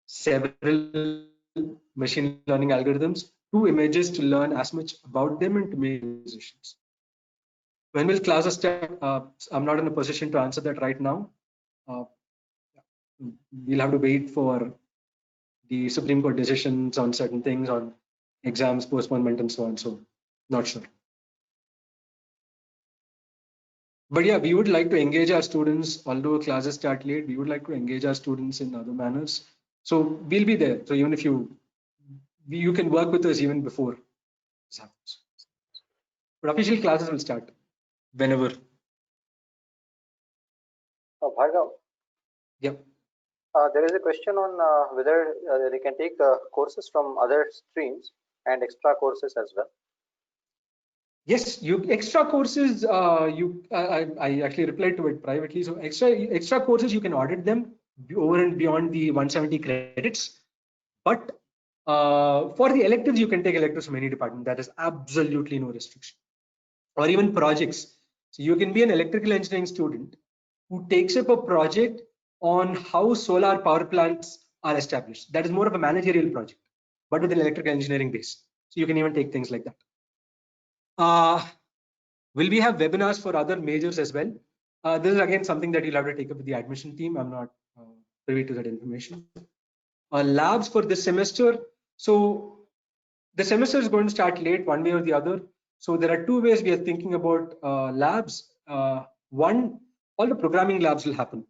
several machine learning algorithms to images to learn as much about them and to make decisions. When will classes start? I'm not in a position to answer that right now. We'll have to wait for the Supreme Court decisions on certain things, on exams, postponement, and so on. So, not sure. But yeah, we would like to engage our students, although classes start late, we would like to engage our students in other manners. So we'll be there. So even if you can work with us even before this happens. But official classes will start whenever. Bhargav. Yep. There is a question on whether they can take courses from other streams and extra courses as well. Yes, extra courses. I actually replied to it privately. So extra courses, you can audit them over and beyond the 170 credits. But for the electives, you can take electives from any department. That is absolutely no restriction. Or even projects. So you can be an electrical engineering student who takes up a project on how solar power plants are established. That is more of a managerial project, but with an electrical engineering base. So you can even take things like that. Will we have webinars for other majors as well? This is again something that you'll have to take up with the admission team. I'm not privy to that information. Labs for this semester. So the semester is going to start late, one way or the other. So there are two ways we are thinking about labs. One, all the programming labs will happen.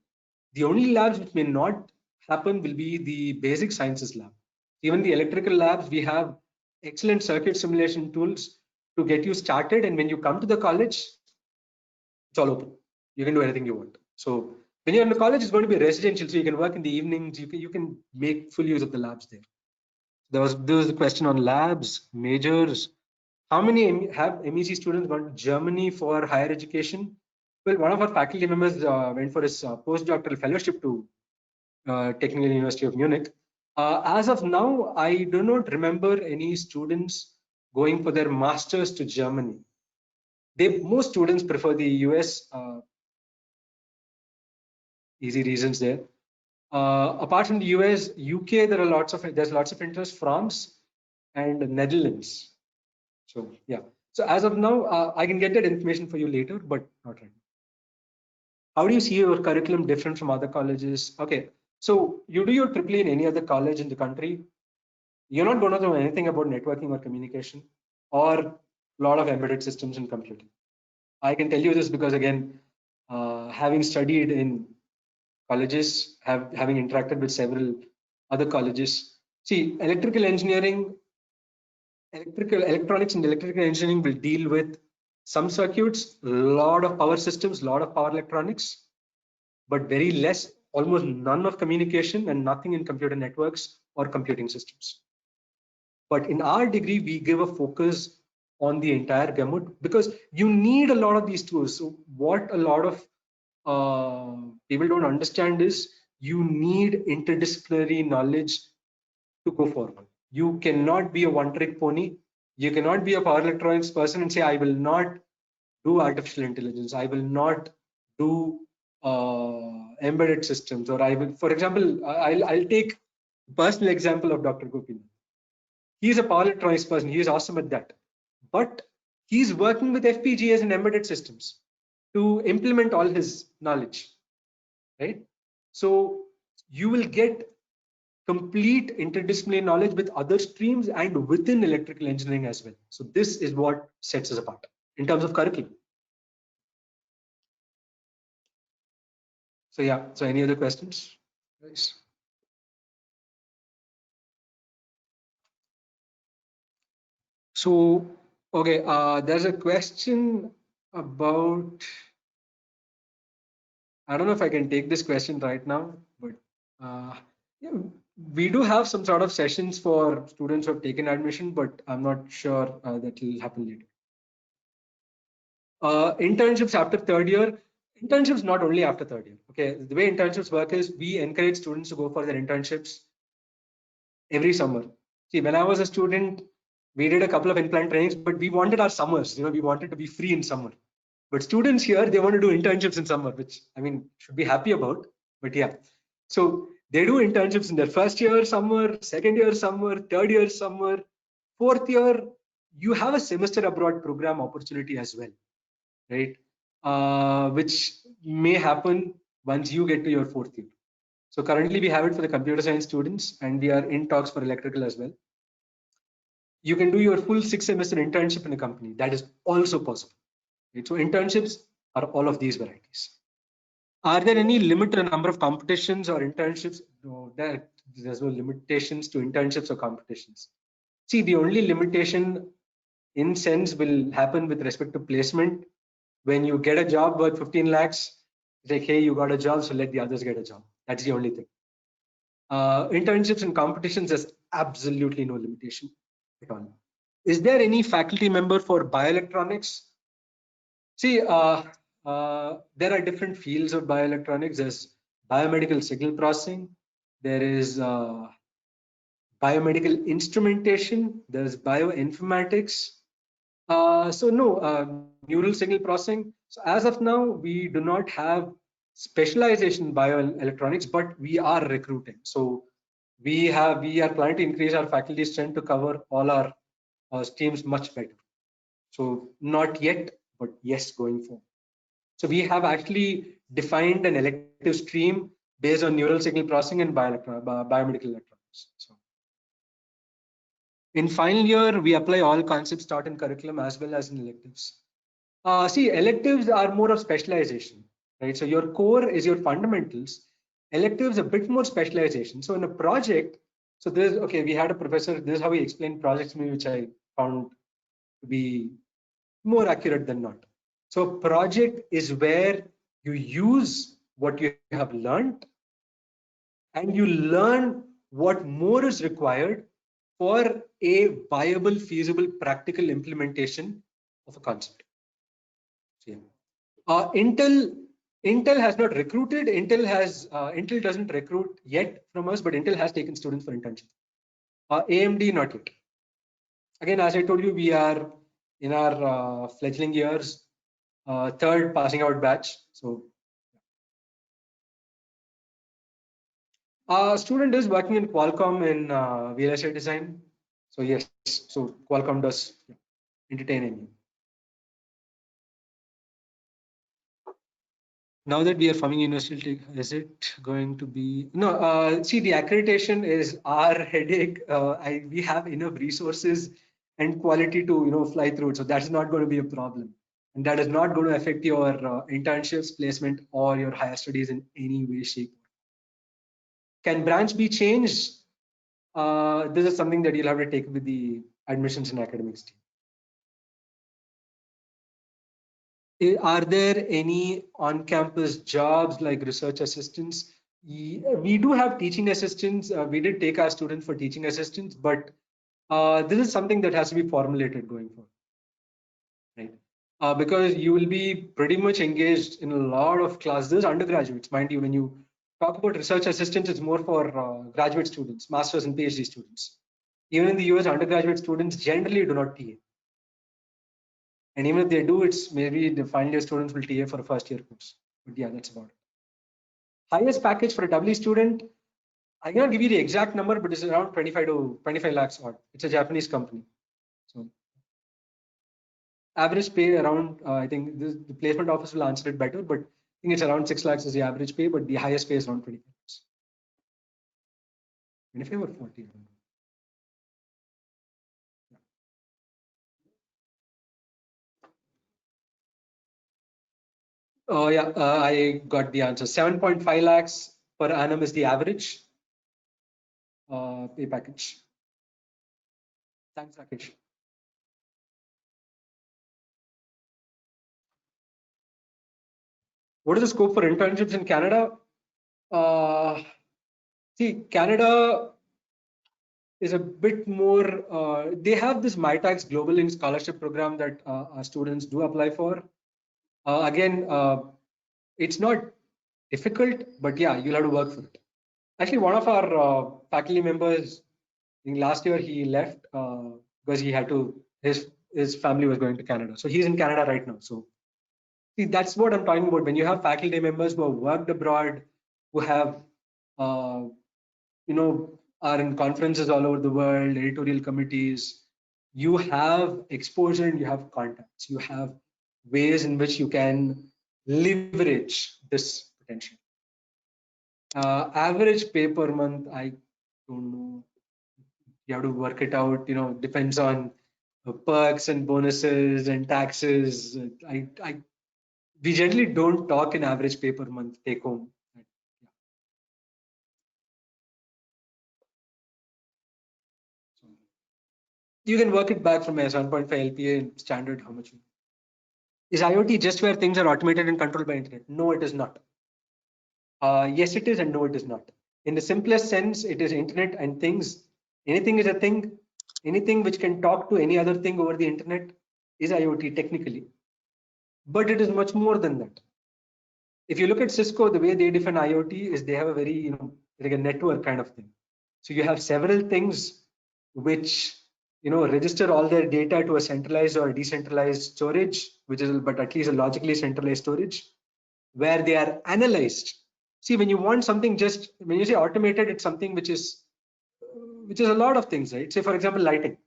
The only labs which may not happen will be the basic sciences lab. Even the electrical labs, we have excellent circuit simulation tools to get you started. And when you come to the college, it's all open. You can do anything you want. So when you're in the college, it's going to be residential. So you can work in the evenings. You can make full use of the labs there. There was a question on labs, majors. How many have MEC students gone to Germany for higher education? Well, one of our faculty members went for his postdoctoral fellowship to Technical University of Munich. As of now, I do not remember any students going for their masters to Germany. Most students prefer the US. easy reasons there. Apart from the US, UK, there's lots of interest, France and Netherlands. So yeah. So as of now, I can get that information for you later, but not right now. How do you see your curriculum different from other colleges? Okay, so you do your triple E in any other college in the country, you're not going to know anything about networking or communication or a lot of embedded systems and computing. I can tell you this because, again, having studied in colleges, having interacted with several other colleges, see, electronics and electrical engineering will deal with some circuits, a lot of power systems, a lot of power electronics, but very less, almost none of communication and nothing in computer networks or computing systems. But in our degree, we give a focus on the entire gamut because you need a lot of these tools. So what a lot of people don't understand is you need interdisciplinary knowledge to go forward. You cannot be a one-trick pony. You cannot be a power electronics person and say, I will not do artificial intelligence. I will not do embedded systems, or I will, for example, I'll take personal example of Dr. Gopinath. He's a power electronics person. He is awesome at that. But he's working with FPGAs and embedded systems to implement all his knowledge, right? So you will get complete interdisciplinary knowledge with other streams and within electrical engineering as well. So this is what sets us apart in terms of curriculum. So yeah, so any other questions? Nice. So, okay, there's a question about, I don't know if I can take this question right now, but yeah, we do have some sort of sessions for students who have taken admission, but I'm not sure that will happen later. Internships after third year, internships not only after third year. Okay, the way internships work is we encourage students to go for their internships every summer. See, when I was a student, we did a couple of in-plant trainings, but we wanted our summers. We wanted to be free in summer. But students here, they want to do internships in summer, which I mean, should be happy about. But yeah, so they do internships in their first year summer, second year summer, third year summer, fourth year. You have a semester abroad program opportunity as well, right? Which may happen once you get to your fourth year. So currently we have it for the computer science students, and we are in talks for electrical as well. You can do your full 6-semester internship in a company. That is also possible. Right? So internships are all of these varieties. Are there any limit to the number of competitions or internships? No, there's no limitations to internships or competitions. See, the only limitation in sense will happen with respect to placement. When you get a job worth 15 lakhs, it's like, hey, you got a job, so let the others get a job. That's the only thing. Internships and competitions, there's absolutely no limitation at all. Is there any faculty member for bioelectronics? See, there are different fields of bioelectronics. There's biomedical signal processing. There is biomedical instrumentation. There's bioinformatics. So no, neural signal processing. So as of now, we do not have specialization in bioelectronics, but we are recruiting. So we are planning to increase our faculty strength to cover all our streams much better. So not yet, but yes, going forward. So we have actually defined an elective stream based on neural signal processing and biomedical electronics. So in final year, we apply all concepts taught in curriculum as well as in electives. See, electives are more of specialization, right? So your core is your fundamentals. Electives a bit more specialization. So in a project, so there's, okay, we had a professor, this is how he explained projects to me, which I found to be more accurate than not. So project is where you use what you have learned and you learn what more is required for a viable, feasible, practical implementation of a concept. So, yeah. Intel has not recruited. Intel doesn't recruit yet from us, but Intel has taken students for internship. AMD not yet. Again, as I told you, we are in our fledgling years, third passing out batch. So Our student is working in Qualcomm in VLSI design. So yes, so Qualcomm does entertain him. Now that we are forming university, is it going to be no? See, the accreditation is our headache. We have enough resources and quality to fly through it, so that's not going to be a problem, and that is not going to affect your internships, placement, or your higher studies in any way, shape. Can branch be changed? This is something that you'll have to take with the admissions and academics team. Are there any on-campus jobs like research assistants? We do have teaching assistants. We did take our students for teaching assistants, but this is something that has to be formulated going forward, right? Because you will be pretty much engaged in a lot of classes, undergraduates, mind you. When you talk about research assistants, it's more for graduate students, masters and PhD students. Even in the US, undergraduate students generally do not TA. And even if they do, it's maybe the final year students will TA for a first year course. But yeah, that's about it. Highest package for a W student, I cannot give you the exact number, but it's around 25 lakhs odd. It's a Japanese company. So average pay around, I think the placement office will answer it better, but I think it's around 6 lakhs is the average pay, but the highest pay is around 25 lakhs. 25 or 40? Oh yeah, I got the answer. 7.5 lakhs per annum is the average pay package. Thanks, Rakesh. What is the scope for internships in Canada? See, Canada is a bit more, they have this MyTax Global Link Scholarship Program that our students do apply for. Again, it's not difficult, but yeah, you'll have to work for it. Actually, one of our faculty members, in last year, he left because he had to, his family was going to Canada. So he's in Canada right now. So see, that's what I'm talking about. When you have faculty members who have worked abroad, who have, are in conferences all over the world, editorial committees, you have exposure and you have contacts. You have ways in which you can leverage this potential. Average pay per month, I don't know. You have to work it out. Depends on perks and bonuses and taxes. We generally don't talk in average pay per month take home. You can work it back from a 7.5 LPA standard. How much? Is IoT just where things are automated and controlled by internet? No, it is not. Yes, it is, and no, it is not. In the simplest sense, it is internet and things. Anything is a thing. Anything which can talk to any other thing over the internet is IoT technically. But it is much more than that. If you look at Cisco, the way they define IoT is they have a very, like a network kind of thing. So you have several things which, register all their data to a centralized or decentralized storage, which is, but at least a logically centralized storage, where they are analyzed. See, when you want something, just when you say automated, it's something which is a lot of things, right? Say, for example, lighting.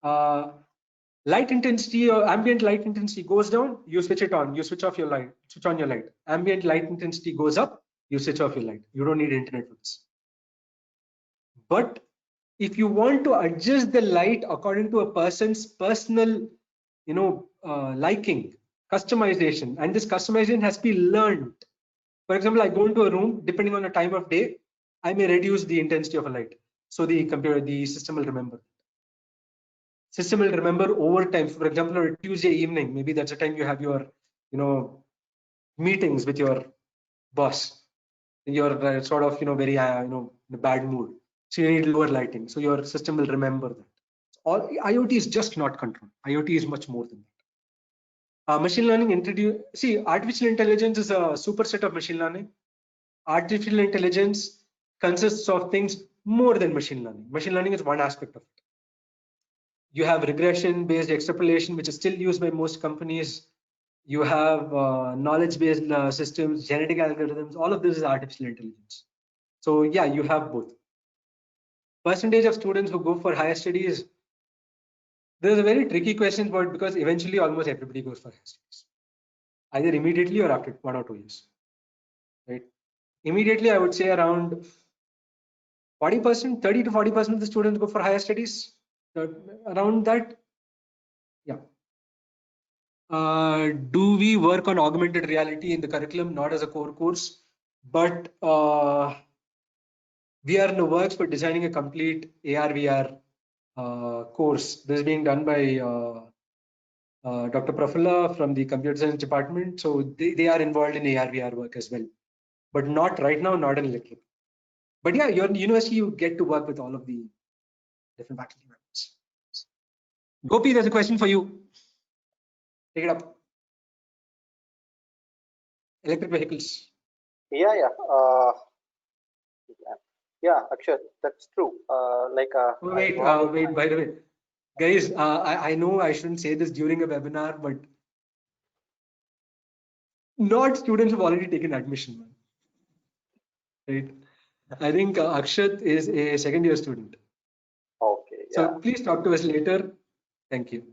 Light intensity or ambient light intensity goes down, you switch it on, you switch off your light, switch on your light. Ambient light intensity goes up, you switch off your light. You don't need internet for this. But if you want to adjust the light according to a person's personal, liking, customization, and this customization has to be learned. For example, I go into a room, depending on the time of day, I may reduce the intensity of a light. So the system will remember. System will remember over time. For example, on a Tuesday evening, maybe that's the time you have your, meetings with your boss. You're sort of, very, in a bad mood. So you need lower lighting. So your system will remember that. All IoT is just not control. IoT is much more than that. Machine learning artificial intelligence is a superset of machine learning. Artificial intelligence consists of things more than machine learning. Machine learning is one aspect of it. You have regression-based extrapolation, which is still used by most companies. You have knowledge-based systems, genetic algorithms. All of this is artificial intelligence. So yeah, you have both. Percentage of students who go for higher studies, there's a very tricky question about, because eventually almost everybody goes for higher studies, either immediately or after 1 or 2 years, right? Immediately, I would say around 40%, 30 to 40% of the students go for higher studies. Around that, yeah. Do we work on augmented reality in the curriculum? Not as a core course, but we are in the works for designing a complete AR/VR course. This is being done by Dr. Prafulla from the computer science department. So they are involved in AR/VR work as well, but not right now, not in electric. But yeah, your university, you get to work with all of the different faculty members. Gopi, there's a question for you. Take it up. Electric vehicles. Yeah. Yeah, Akshat, that's true. Wait, by the way, guys, I know I shouldn't say this during a webinar, but not students who've already taken admission, man. Right? I think Akshat is a second year student. Okay. Yeah. So please talk to us later. Thank you.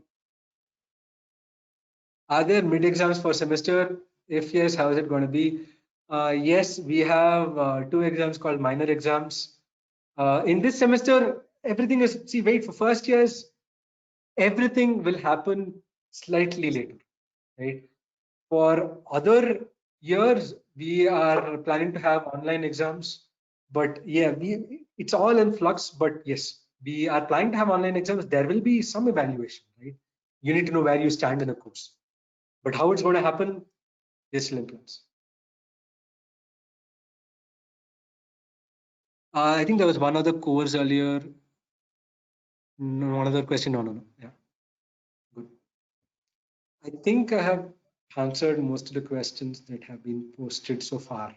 Are there mid exams for semester? If yes, how is it going to be? Yes, we have 2 exams called minor exams. In this semester, everything is, see, wait, for first years, everything will happen slightly later, right? For other years, we are planning to have online exams, but yeah, it's all in flux. But yes, we are planning to have online exams. There will be some evaluation, right? You need to know where you stand in a course, but how it's going to happen is still in plans. I think there was one other course earlier. No, one other question. No. Yeah, good. I think I have answered most of the questions that have been posted so far.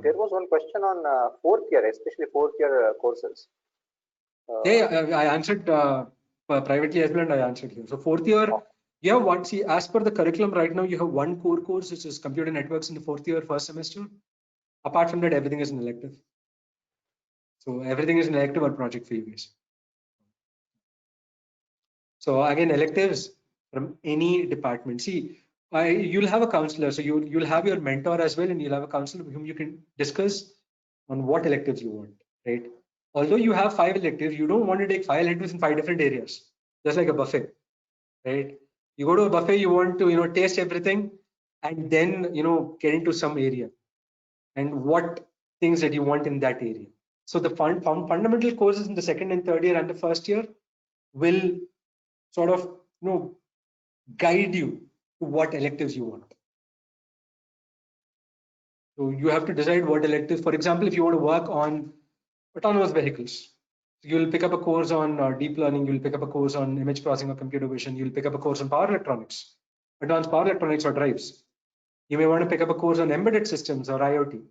There was one question on fourth year, especially fourth year courses. Yeah, I answered privately as well, and I answered here. So fourth year, you have one. See, as per the curriculum right now, you have one core course, which is computer networks in the fourth year, first semester. Apart from that, everything is an elective. So everything is an elective or project for you guys. So again, electives from any department. See, you'll have a counselor, so you'll have your mentor as well, and you'll have a counselor with whom you can discuss on what electives you want, right? Although you have 5 electives, you don't want to take 5 electives in 5 different areas, just like a buffet, right? You go to a buffet, you want to taste everything, and then get into some area and what things that you want in that area. So the fundamental courses in the second and third year and the first year will sort of guide you to what electives you want. So you have to decide what electives. For example, if you want to work on autonomous vehicles, you'll pick up a course on deep learning, you'll pick up a course on image processing or computer vision, you'll pick up a course on power electronics, advanced power electronics or drives. You may want to pick up a course on embedded systems or IoT.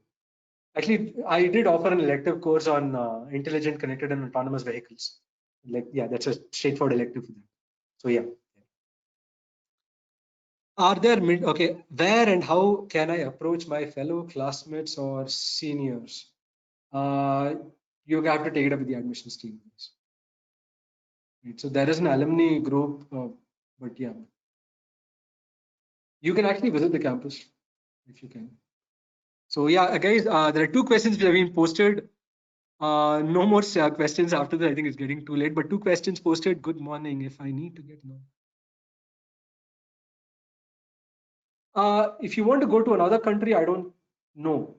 Actually, I did offer an elective course on intelligent, connected, and autonomous vehicles. That's a straightforward elective for that. So yeah. Are there okay, where and how can I approach my fellow classmates or seniors? You have to take it up with the admissions team. Right. So there is an alumni group, but yeah, you can actually visit the campus if you can. So yeah, guys, there are 2 questions which have been posted. No more questions after that. I think it's getting too late, but 2 questions posted. Good morning. If I need to get no. If you want to go to another country, I don't know.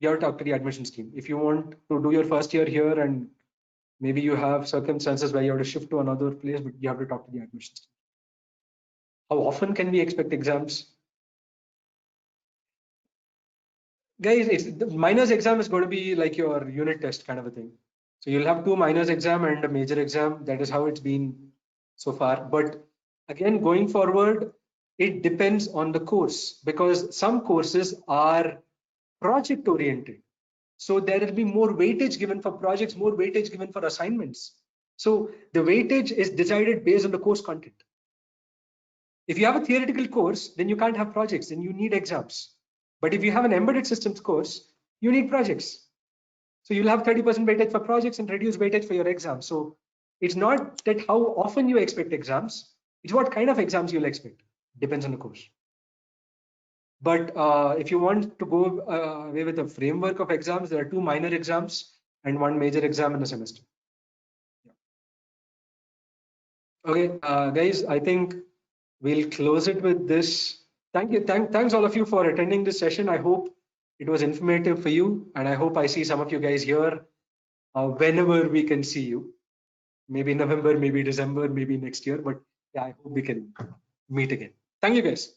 You have to talk to the admissions team. If you want to do your first year here and maybe you have circumstances where you have to shift to another place, but you have to talk to the admissions team. How often can we expect exams? Guys, the minors exam is going to be like your unit test kind of a thing. So you'll have 2 minors exam and a major exam. That is how it's been so far. But again, going forward, it depends on the course, because some courses are project oriented. So there will be more weightage given for projects, more weightage given for assignments. So the weightage is decided based on the course content. If you have a theoretical course, then you can't have projects, then you need exams. But if you have an embedded systems course, you need projects. So you'll have 30% weightage for projects and reduced weightage for your exams. So it's not that how often you expect exams, it's what kind of exams you'll expect. Depends on the course. But if you want to go away with a framework of exams, there are 2 minor exams and 1 major exam in a semester. Okay, guys, I think we'll close it with this. Thank you. Thanks all of you for attending this session. I hope it was informative for you, and I hope I see some of you guys here whenever we can see you. Maybe November, maybe December, maybe next year. But yeah, I hope we can meet again. Thank you, guys.